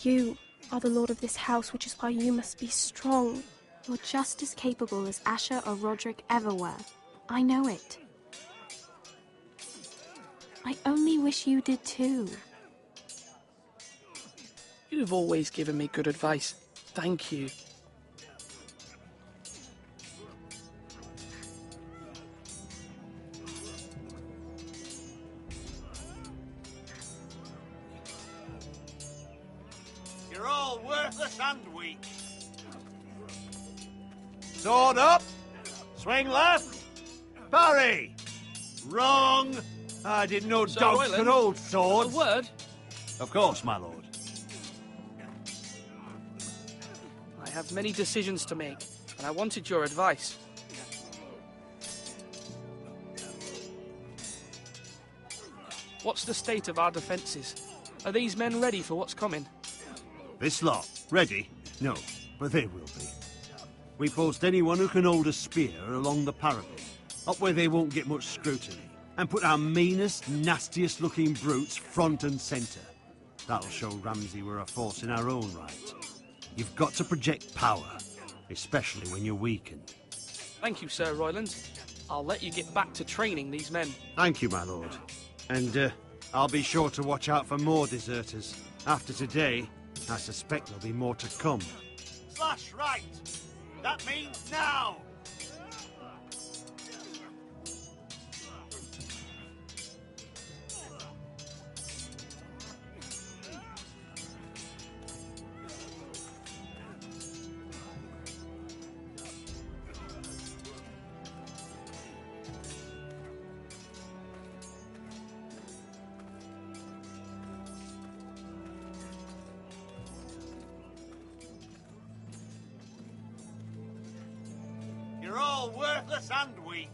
Speaker 11: You are the lord of this house, which is why you must be strong. You're just as capable as Asher or Roderick ever were. I know it. I only wish you did too.
Speaker 14: You've always given me good advice. Thank you.
Speaker 21: You're all worthless and weak. Sword up. Swing left. Parry. Wrong. I didn't know
Speaker 14: Sir
Speaker 21: dogs
Speaker 14: Royland,
Speaker 21: could hold swords.
Speaker 14: A word?
Speaker 21: Of course, my lord.
Speaker 14: I have many decisions to make, and I wanted your advice. What's the state of our defences? Are these men ready for what's coming?
Speaker 12: This lot, ready? No, but they will be. We post anyone who can hold a spear along the parapet, up where they won't get much scrutiny, and put our meanest, nastiest looking brutes front and centre. That'll show Ramsay we're a force in our own right. You've got to project power, especially when you're weakened.
Speaker 14: Thank you, Sir Royland. I'll let you get back to training these men.
Speaker 12: Thank you, my lord. And I'll be sure to watch out for more deserters. After today, I suspect there'll be more to come.
Speaker 21: Slash right. That means now. You're all worthless and weak.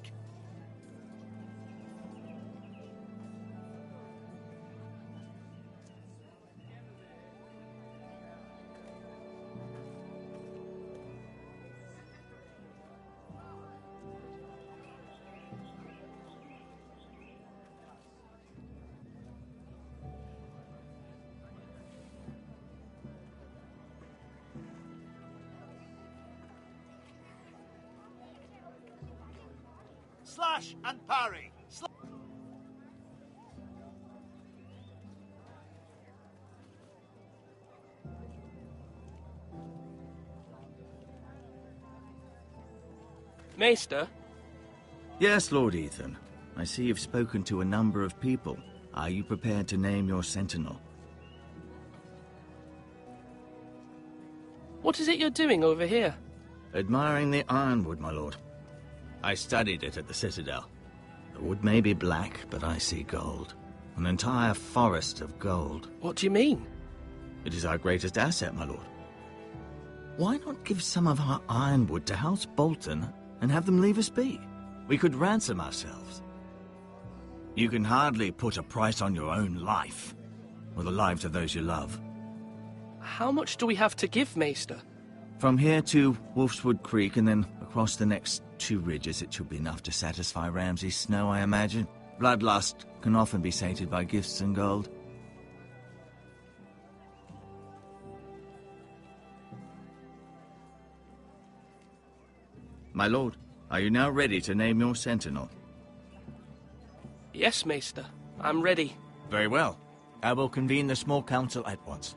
Speaker 21: Slash and parry.
Speaker 14: Maester?
Speaker 9: Yes, Lord Ethan. I see you've spoken to a number of people. Are you prepared to name your sentinel?
Speaker 14: What is it you're doing over here?
Speaker 9: Admiring the ironwood, my lord. I studied it at the Citadel. The wood may be black, but I see gold. An entire forest of gold.
Speaker 14: What do you mean?
Speaker 9: It is our greatest asset, my lord. Why not give some of our ironwood to House Bolton and have them leave us be? We could ransom ourselves. You can hardly put a price on your own life, or the lives of those you love.
Speaker 14: How much do we have to give, Maester?
Speaker 9: From here to Wolfswood Creek and then across the next 2 ridges, it should be enough to satisfy Ramsay Snow, I imagine. Bloodlust can often be sated by gifts and gold. My lord, are you now ready to name your sentinel?
Speaker 14: Yes, Maester. I'm ready.
Speaker 9: Very well. I will convene the small council at once.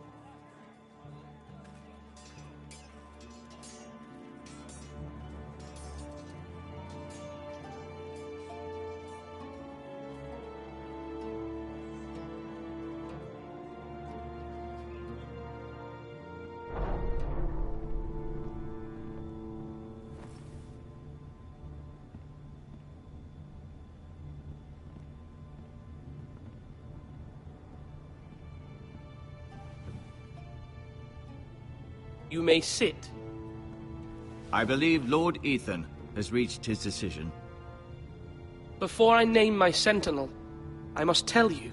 Speaker 14: You may sit.
Speaker 9: I believe Lord Ethan has reached his decision.
Speaker 14: Before I name my sentinel, I must tell you.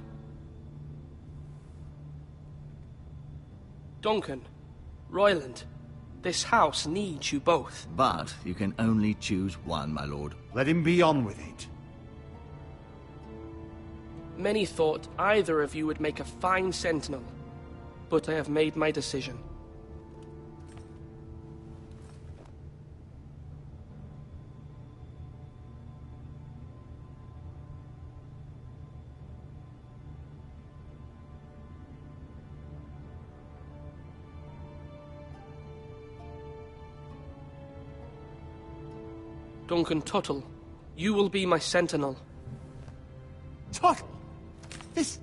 Speaker 14: Duncan, Royland, this house needs you both.
Speaker 9: But you can only choose one, my lord.
Speaker 12: Let him be on with it.
Speaker 14: Many thought either of you would make a fine sentinel, but I have made my decision. Duncan Tuttle, you will be my sentinel.
Speaker 12: Tuttle? This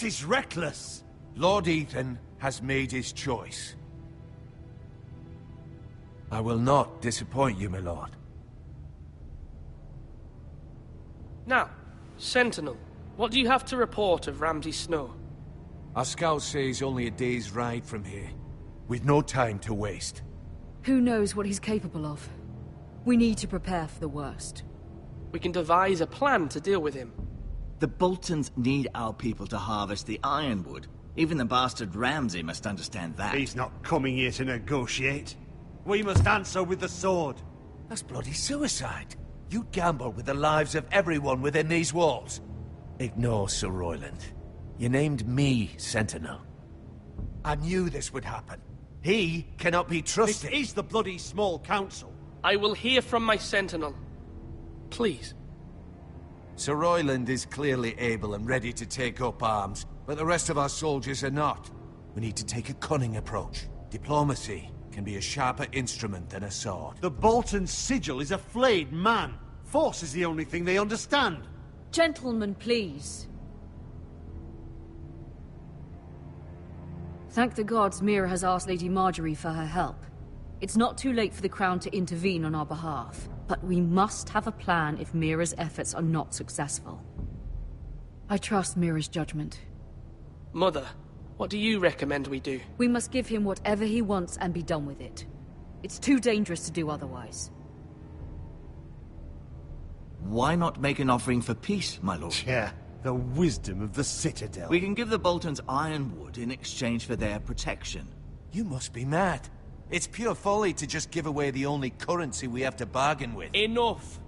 Speaker 12: is reckless.
Speaker 6: Lord Ethan has made his choice. I will not disappoint you, my lord.
Speaker 14: Now, sentinel, what do you have to report of Ramsay Snow?
Speaker 6: Our scouts say he's only a day's ride from here, with no time to waste.
Speaker 10: Who knows what he's capable of? We need to prepare for the worst.
Speaker 14: We can devise a plan to deal with him.
Speaker 9: The Boltons need our people to harvest the ironwood. Even the bastard Ramsay must understand that.
Speaker 12: He's not coming here to negotiate. We must answer with the sword.
Speaker 6: That's bloody suicide. You gamble with the lives of everyone within these walls. Ignore Sir Royland. You named me Sentinel. I knew this would happen. He cannot be trusted.
Speaker 12: This is the bloody small council.
Speaker 14: I will hear from my sentinel. Please.
Speaker 6: Sir Royland is clearly able and ready to take up arms, but the rest of our soldiers are not. We need to take a cunning approach. Diplomacy can be a sharper instrument than a sword.
Speaker 12: The Bolton sigil is a flayed man. Force is the only thing they understand.
Speaker 10: Gentlemen, please. Thank the gods Mira has asked Lady Marjorie for her help. It's not too late for the Crown to intervene on our behalf, but we must have a plan if Mira's efforts are not successful. I trust Mira's judgment.
Speaker 14: Mother, what do you recommend we do?
Speaker 10: We must give him whatever he wants and be done with it. It's too dangerous to do otherwise.
Speaker 9: Why not make an offering for peace, my lord?
Speaker 12: Yeah, the wisdom of the Citadel.
Speaker 9: We can give the Boltons ironwood in exchange for their protection.
Speaker 6: You must be mad. It's pure folly to just give away the only currency we have to bargain with.
Speaker 14: Enough!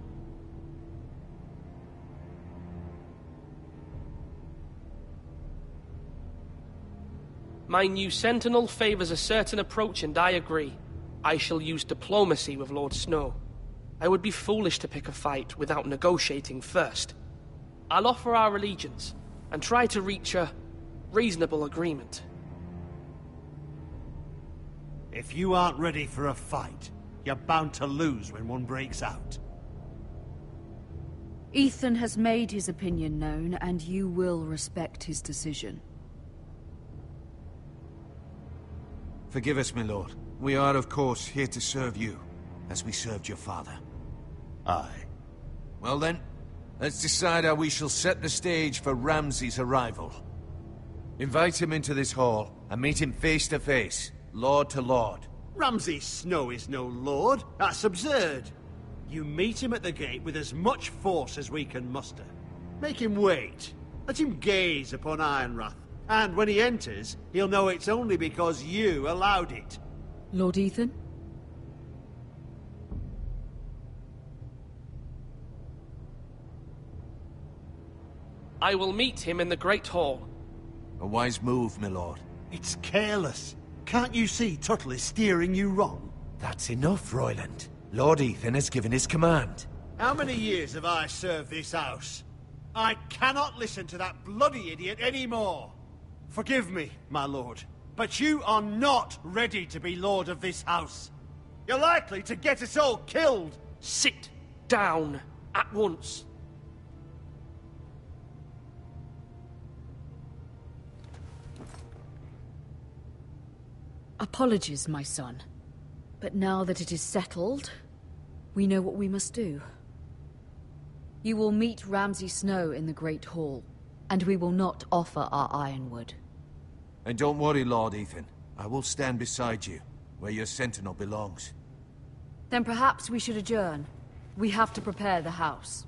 Speaker 14: My new sentinel favors a certain approach, and I agree. I shall use diplomacy with Lord Snow. I would be foolish to pick a fight without negotiating first. I'll offer our allegiance, and try to reach a reasonable agreement.
Speaker 12: If you aren't ready for a fight, you're bound to lose when one breaks out.
Speaker 10: Ethan has made his opinion known, and you will respect his decision.
Speaker 6: Forgive us, my lord. We are, of course, here to serve you, as we served your father.
Speaker 12: Aye.
Speaker 6: Well then, let's decide how we shall set the stage for Ramsay's arrival. Invite him into this hall, and meet him face to face, lord to lord.
Speaker 12: Ramsay Snow is no lord. That's absurd. You meet him at the gate with as much force as we can muster. Make him wait. Let him gaze upon Ironrath. And when he enters, he'll know it's only because you allowed it.
Speaker 10: Lord Ethan?
Speaker 14: I will meet him in the Great Hall.
Speaker 6: A wise move, my lord.
Speaker 12: It's careless. Can't you see Tuttle is steering you wrong?
Speaker 6: That's enough, Royland. Lord Ethan has given his command.
Speaker 12: How many years have I served this house? I cannot listen to that bloody idiot anymore. Forgive me, my lord, but you are not ready to be lord of this house. You're likely to get us all killed.
Speaker 14: Sit down at once.
Speaker 10: Apologies, my son. But now that it is settled, we know what we must do. You will meet Ramsay Snow in the Great Hall, and we will not offer our ironwood.
Speaker 6: And don't worry, Lord Ethan. I will stand beside you, where your sentinel belongs.
Speaker 10: Then perhaps we should adjourn. We have to prepare the house.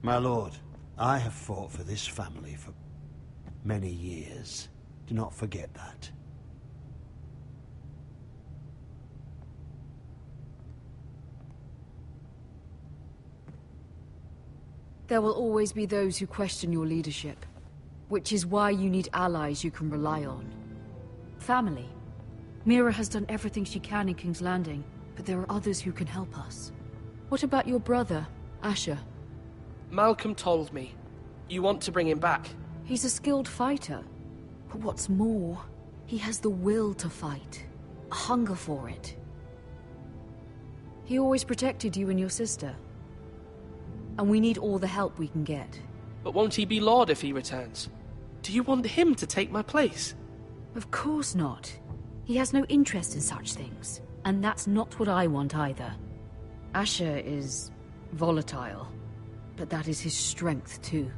Speaker 12: My lord, I have fought for this family for many years. Do not forget that.
Speaker 10: There will always be those who question your leadership, which is why you need allies you can rely on. Family. Mira has done everything she can in King's Landing, but there are others who can help us. What about your brother, Asher?
Speaker 14: Malcolm told me. You want to bring him back?
Speaker 10: He's a skilled fighter. But what's more, he has the will to fight. A hunger for it. He always protected you and your sister. And we need all the help we can get.
Speaker 14: But won't he be Lord if he returns? Do you want him to take my place?
Speaker 10: Of course not. He has no interest in such things. And that's not what I want either. Asher is volatile. But that is his strength, too.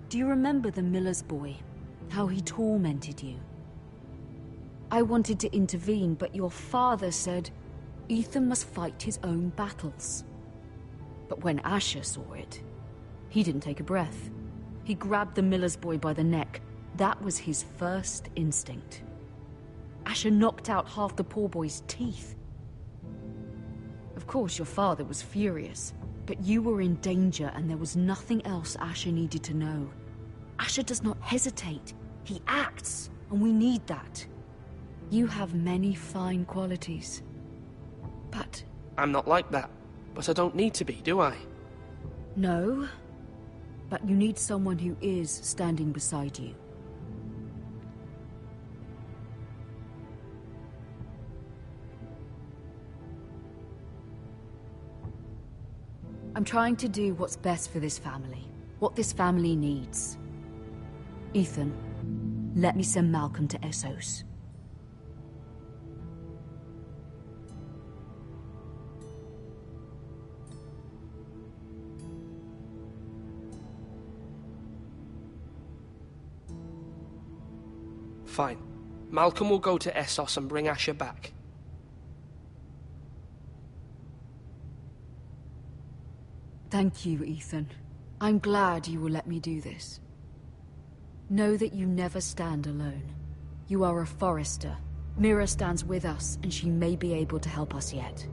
Speaker 10: Do you remember the miller's boy? How he tormented you? I wanted to intervene, but your father said Ethan must fight his own battles. But when Asher saw it, he didn't take a breath. He grabbed the miller's boy by the neck. That was his first instinct. Asher knocked out half the poor boy's teeth. Of course, your father was furious. But you were in danger, and there was nothing else Asher needed to know. Asher does not hesitate. He acts, and we need that. You have many fine qualities. But...
Speaker 14: I'm not like that. But I don't need to be, do I?
Speaker 10: No. But you need someone who is standing beside you. I'm trying to do what's best for this family. What this family needs. Ethan, let me send Malcolm to Essos.
Speaker 14: Fine. Malcolm will go to Essos and bring Asher back.
Speaker 10: Thank you, Ethan. I'm glad you will let me do this. Know that you never stand alone. You are a Forrester. Mira stands with us, and she may be able to help us yet.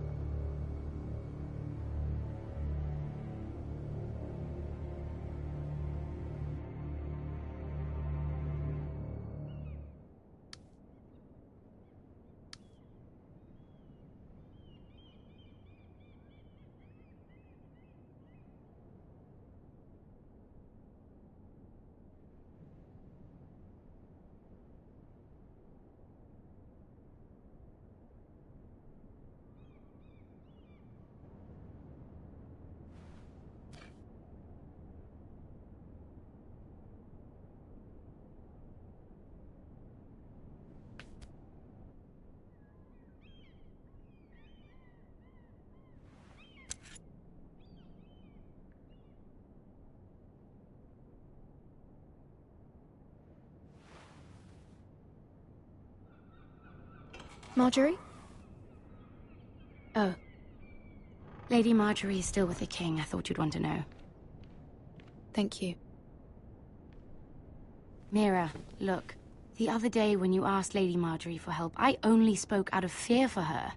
Speaker 15: Marjorie? Oh.
Speaker 17: Lady Marjorie is still with the king. I thought you'd want to know.
Speaker 15: Thank you.
Speaker 17: Mira, look. The other day when you asked Lady Marjorie for help, I only spoke out of fear for her.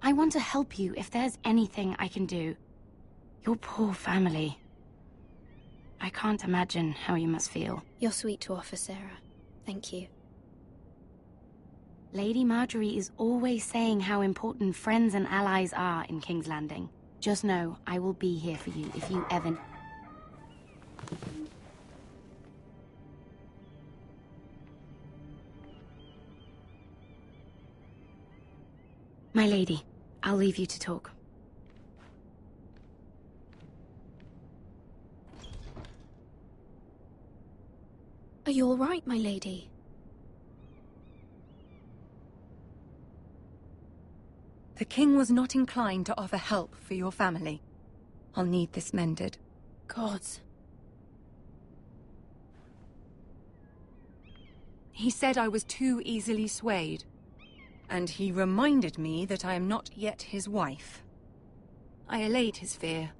Speaker 17: I want to help you if there's anything I can do. Your poor family. I can't imagine how you must feel.
Speaker 15: You're sweet to offer, Sarah. Thank you.
Speaker 17: Lady Marjorie is always saying how important friends and allies are in King's Landing. Just know, I will be here for you if you ever... My lady, I'll leave you to talk.
Speaker 15: Are you all right, my lady?
Speaker 17: The king was not inclined to offer help for your family. I'll need this mended.
Speaker 15: Gods.
Speaker 17: He said I was too easily swayed. And he reminded me that I am not yet his wife. I allayed his fear.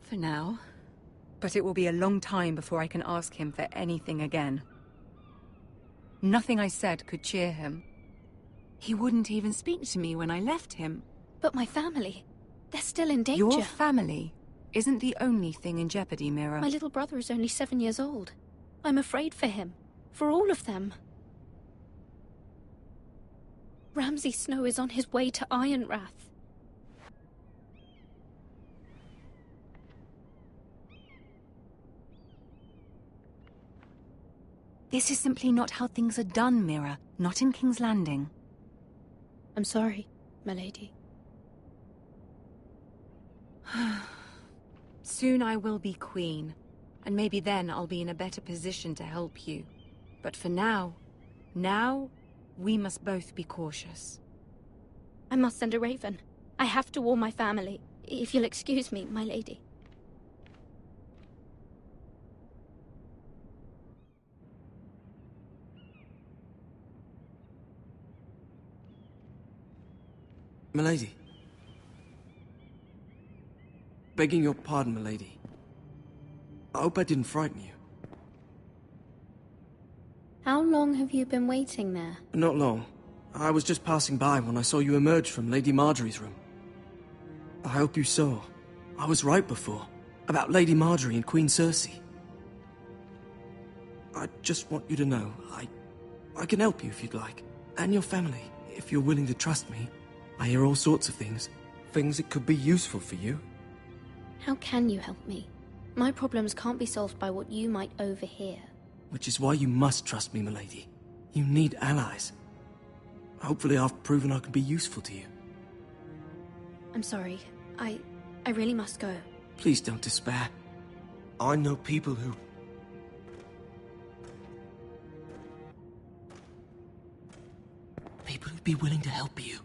Speaker 17: For now. But it will be a long time before I can ask him for anything again. Nothing I said could cheer him. He wouldn't even speak to me when I left him.
Speaker 15: But my family, they're still in danger.
Speaker 17: Your family isn't the only thing in jeopardy, Mira.
Speaker 15: My little brother is only 7 years old. I'm afraid for him. For all of them. Ramsay Snow is on his way to Ironrath.
Speaker 17: This is simply not how things are done, Mira. Not in King's Landing.
Speaker 15: I'm sorry, my lady.
Speaker 17: Soon I will be queen, and maybe then I'll be in a better position to help you. But for now, we must both be cautious.
Speaker 15: I must send a raven. I have to warn my family. If you'll excuse me, my lady.
Speaker 16: Milady. Begging your pardon, milady. I hope I didn't frighten you.
Speaker 15: How long have you been waiting there?
Speaker 16: Not long. I was just passing by when I saw you emerge from Lady Marjorie's room. I hope you saw. I was right before. About Lady Marjorie and Queen Cersei. I just want you to know, I can help you if you'd like. And your family, if you're willing to trust me. I hear all sorts of things. Things that could be useful for you.
Speaker 15: How can you help me? My problems can't be solved by what you might overhear.
Speaker 16: Which is why you must trust me, milady. You need allies. Hopefully I've proven I can be useful to you.
Speaker 15: I'm sorry. I really must go.
Speaker 16: Please don't despair. I know people who... People who'd be willing to help you.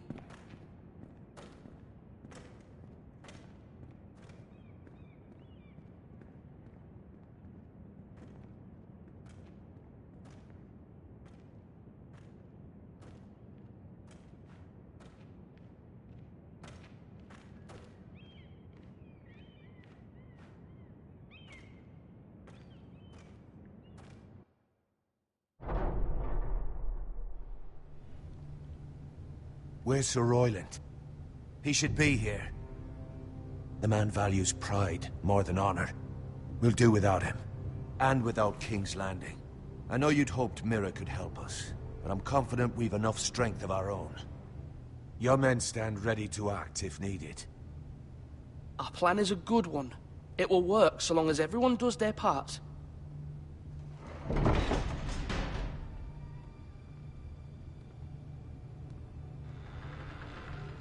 Speaker 6: Where's Sir Royland? He should be here. The man values pride more than honor. We'll do without him. And without King's Landing. I know you'd hoped Mira could help us, but I'm confident we've enough strength of our own. Your men stand ready to act if needed.
Speaker 14: Our plan is a good one. It will work so long as everyone does their part.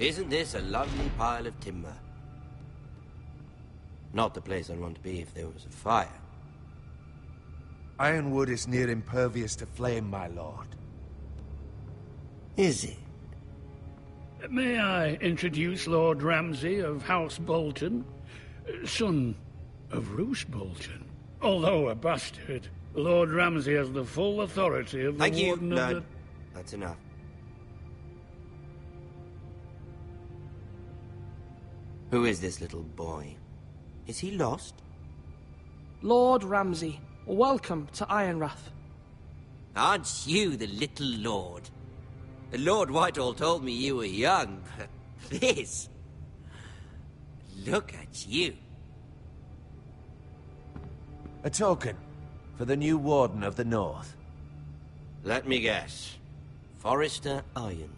Speaker 20: Isn't this a lovely pile of timber? Not the place I'd want to be if there was a fire.
Speaker 6: Ironwood is near impervious to flame, my lord.
Speaker 20: Is it?
Speaker 2: May I introduce Lord Ramsay of House Bolton, son of Roose Bolton. Although a bastard, Lord Ramsay has the full authority of the
Speaker 20: Thank you,
Speaker 2: Warden of the...
Speaker 20: That's enough. Who is this little boy? Is he lost?
Speaker 14: Lord Ramsay, welcome to Ironrath.
Speaker 20: Aren't you the little lord? Lord Whitehall told me you were young, but this... Look at you.
Speaker 6: A token for the new Warden of the North.
Speaker 20: Let me guess. Forrester Ironwood.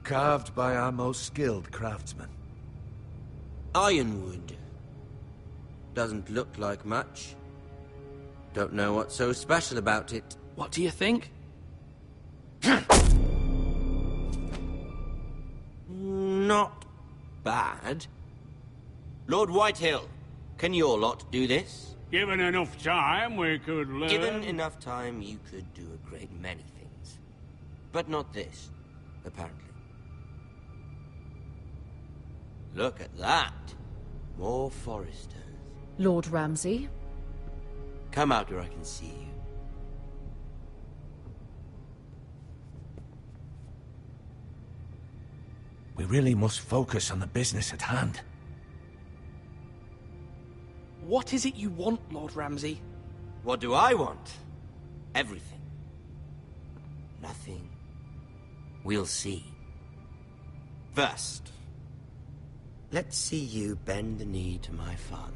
Speaker 6: Carved by our most skilled craftsmen.
Speaker 20: Ironwood. Doesn't look like much. Don't know what's so special about it.
Speaker 14: What do you think?
Speaker 20: Not bad. Lord Whitehill, can your lot do this?
Speaker 2: Given enough time, we could learn...
Speaker 20: Given enough time, you could do a great many things. But not this, apparently. Look at that. More Forresters.
Speaker 10: Lord Ramsay?
Speaker 20: Come out where I can see you.
Speaker 6: We really must focus on the business at hand.
Speaker 14: What is it you want, Lord Ramsay?
Speaker 20: What do I want? Everything. Nothing. We'll see. First, let's see you bend the knee to my father,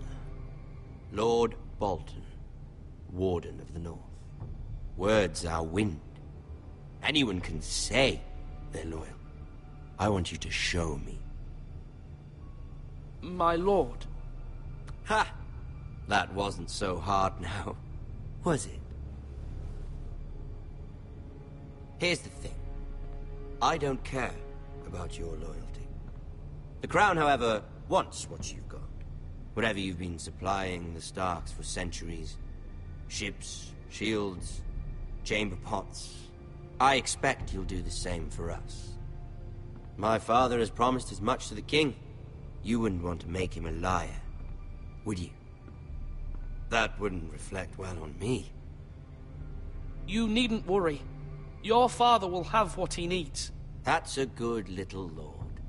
Speaker 20: Lord Bolton, Warden of the North. Words are wind. Anyone can say they're loyal. I want you to show me.
Speaker 14: My lord.
Speaker 20: Ha! That wasn't so hard now, was it? Here's the thing. I don't care about your loyalty. The Crown, however, wants what you've got. Whatever you've been supplying the Starks for centuries. Ships, shields, chamber pots. I expect you'll do the same for us. My father has promised as much to the king. You wouldn't want to make him a liar, would you? That wouldn't reflect well on me.
Speaker 14: You needn't worry. Your father will have what he needs.
Speaker 20: That's a good little lord.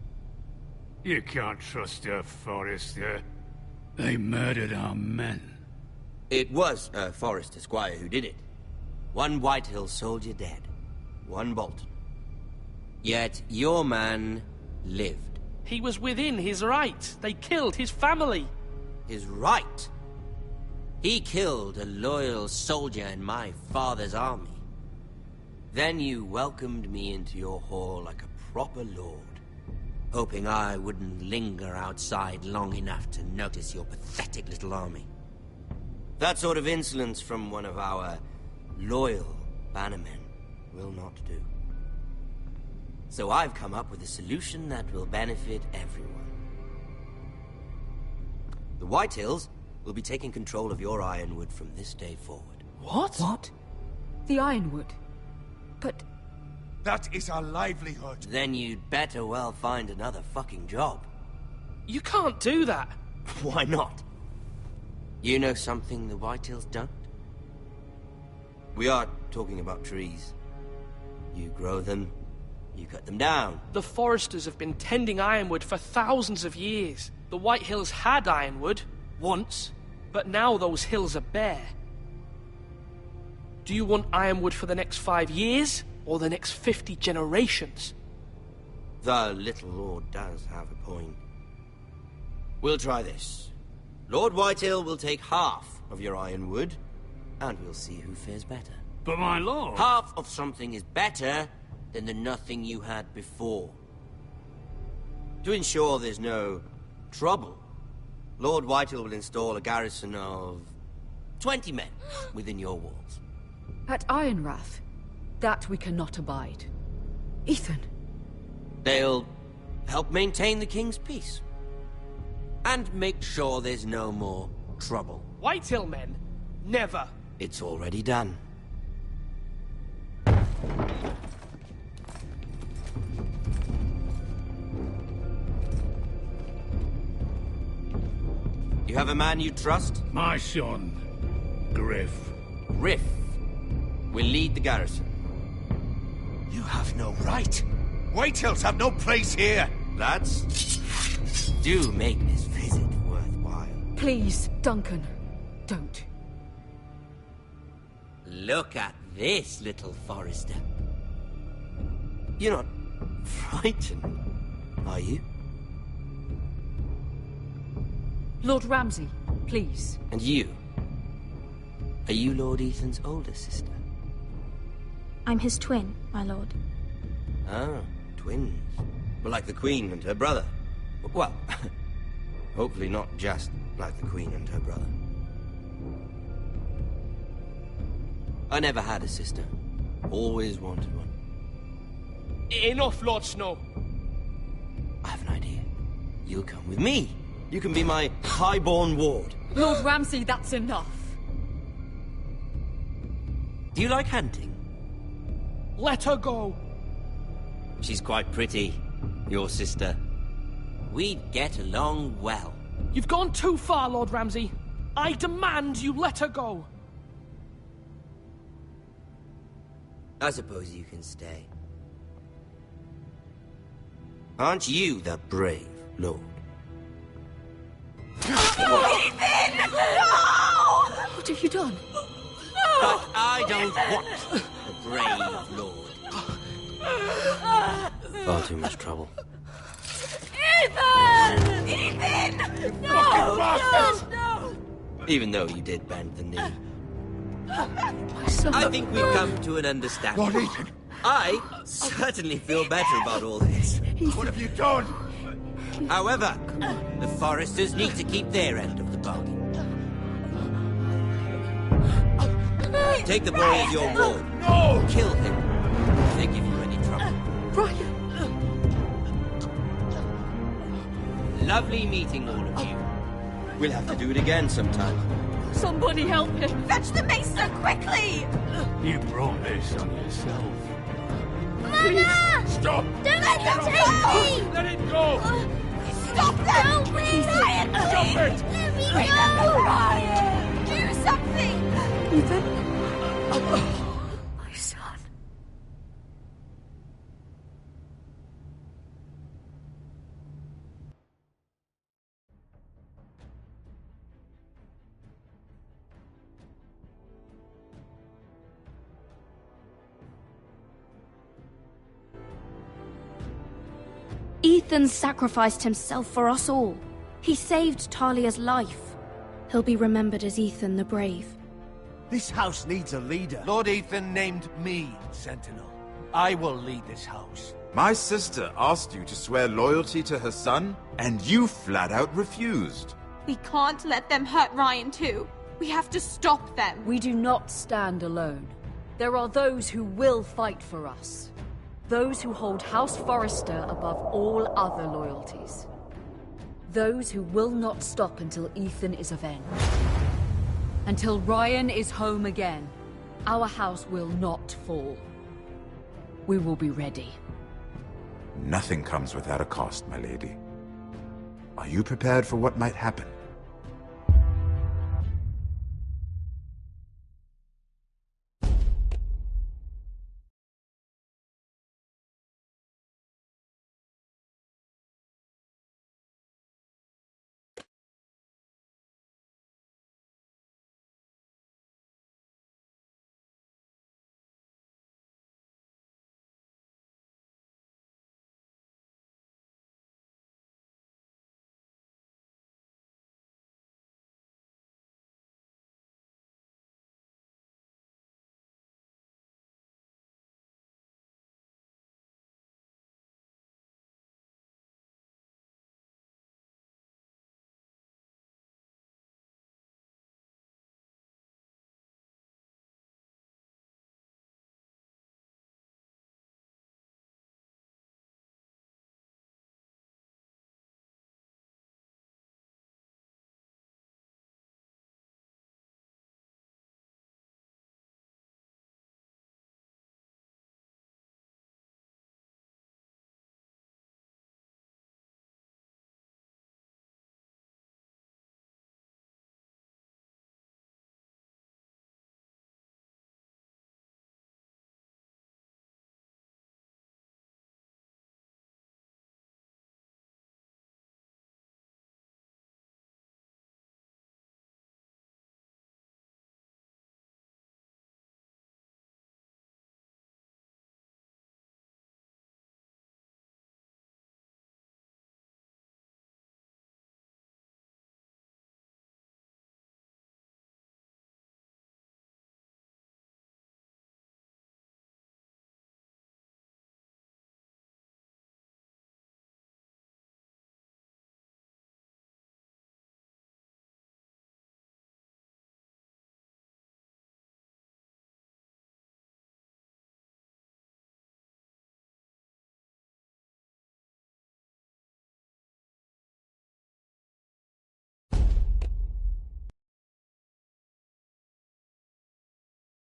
Speaker 2: You can't trust her, Forrester. They murdered our men.
Speaker 20: It was a Forrester squire who did it. One Whitehill soldier dead. One Bolton. Yet your man lived.
Speaker 14: He was within his right. They killed his family.
Speaker 20: His right? He killed a loyal soldier in my father's army. Then you welcomed me into your hall like a proper lord, hoping I wouldn't linger outside long enough to notice your pathetic little army. That sort of insolence from one of our loyal bannermen will not do. So I've come up with a solution that will benefit everyone. The Whitehills will be taking control of your Ironwood from this day forward.
Speaker 14: What?
Speaker 10: What? The Ironwood? But...
Speaker 6: That is our livelihood.
Speaker 20: Then you'd better well find another fucking job.
Speaker 14: You can't do that.
Speaker 20: Why not? You know something the Whitehills don't? We are talking about trees. You grow them, you cut them down.
Speaker 14: The Foresters have been tending Ironwood for thousands of years. The Whitehills had Ironwood, once, but now those hills are bare. Do you want Ironwood for the next 5 years, or the next 50 generations?
Speaker 20: The little lord does have a point. We'll try this. Lord Whitehill will take half of your Ironwood, and we'll see who fares better.
Speaker 2: But my lord...
Speaker 20: Half of something is better than the nothing you had before. To ensure there's no trouble, Lord Whitehill will install a garrison of 20 men within your walls.
Speaker 10: At Ironrath? That we cannot abide. Ethan!
Speaker 20: They'll help maintain the king's peace. And make sure there's no more trouble.
Speaker 14: Whitehill men? Never.
Speaker 20: It's already done. You have a man you trust?
Speaker 2: My son, Griff.
Speaker 20: Griff will lead the garrison.
Speaker 4: You have no right. Whitehills have no place here.
Speaker 20: Lads, do make this visit worthwhile.
Speaker 10: Please, Duncan, don't.
Speaker 20: Look at this, little Forrester. You're not frightened, are you?
Speaker 10: Lord Ramsay, please.
Speaker 20: And you? Are you Lord Ethan's older sister?
Speaker 11: I'm his twin, my lord.
Speaker 20: Ah, twins. Well, like the Queen and her brother. Well, hopefully not just like the Queen and her brother. I never had a sister. Always wanted one.
Speaker 14: Enough, Lord Snow.
Speaker 20: I have an idea. You'll come with me. You can be my highborn ward.
Speaker 10: Lord Ramsay, that's enough.
Speaker 20: Do you like hunting?
Speaker 14: Let her go.
Speaker 20: She's quite pretty, your sister. We'd get along well.
Speaker 14: You've gone too far, Lord Ramsay. I demand you let her go.
Speaker 20: I suppose you can stay. Aren't you the brave lord?
Speaker 10: Ethan! No! What have you done?
Speaker 20: But I don't want the brave lord. Far too much trouble.
Speaker 22: Ethan! Ethan! No! No!
Speaker 20: Even though you did bend the knee.
Speaker 10: My son.
Speaker 20: I think we've come to an understanding.
Speaker 4: Lord Ethan!
Speaker 20: I certainly feel better about all this.
Speaker 4: What have you done?
Speaker 20: However, the Forresters need to keep their end of the bargain. Take the boy as your ward.
Speaker 4: No!
Speaker 20: Kill him if they give you any trouble.
Speaker 10: Brian!
Speaker 20: Lovely meeting all of you. We'll have to do it again sometime.
Speaker 10: Somebody help him!
Speaker 22: Fetch the maester, quickly!
Speaker 2: You brought this on yourself.
Speaker 13: Mama!
Speaker 2: Stop!
Speaker 13: Don't let them take me!
Speaker 2: Let it go!
Speaker 22: Stop them!
Speaker 13: Help me!
Speaker 22: Ryan,
Speaker 2: Stop it!
Speaker 13: Let me
Speaker 22: Remember
Speaker 13: go!
Speaker 22: Ryan! Do something!
Speaker 10: Ethan? My son.
Speaker 15: Ethan sacrificed himself for us all. He saved Talia's life. He'll be remembered as Ethan the Brave.
Speaker 4: This house needs a leader. Lord Ethan named me Sentinel. I will lead this house.
Speaker 18: My sister asked you to swear loyalty to her son, and you flat out refused.
Speaker 22: We can't let them hurt Ryan too. We have to stop them.
Speaker 10: We do not stand alone. There are those who will fight for us. Those who hold House Forrester above all other loyalties. Those who will not stop until Ethan is avenged. Until Ryan is home again, our house will not fall. We will be ready.
Speaker 18: Nothing comes without a cost, my lady. Are you prepared for what might happen?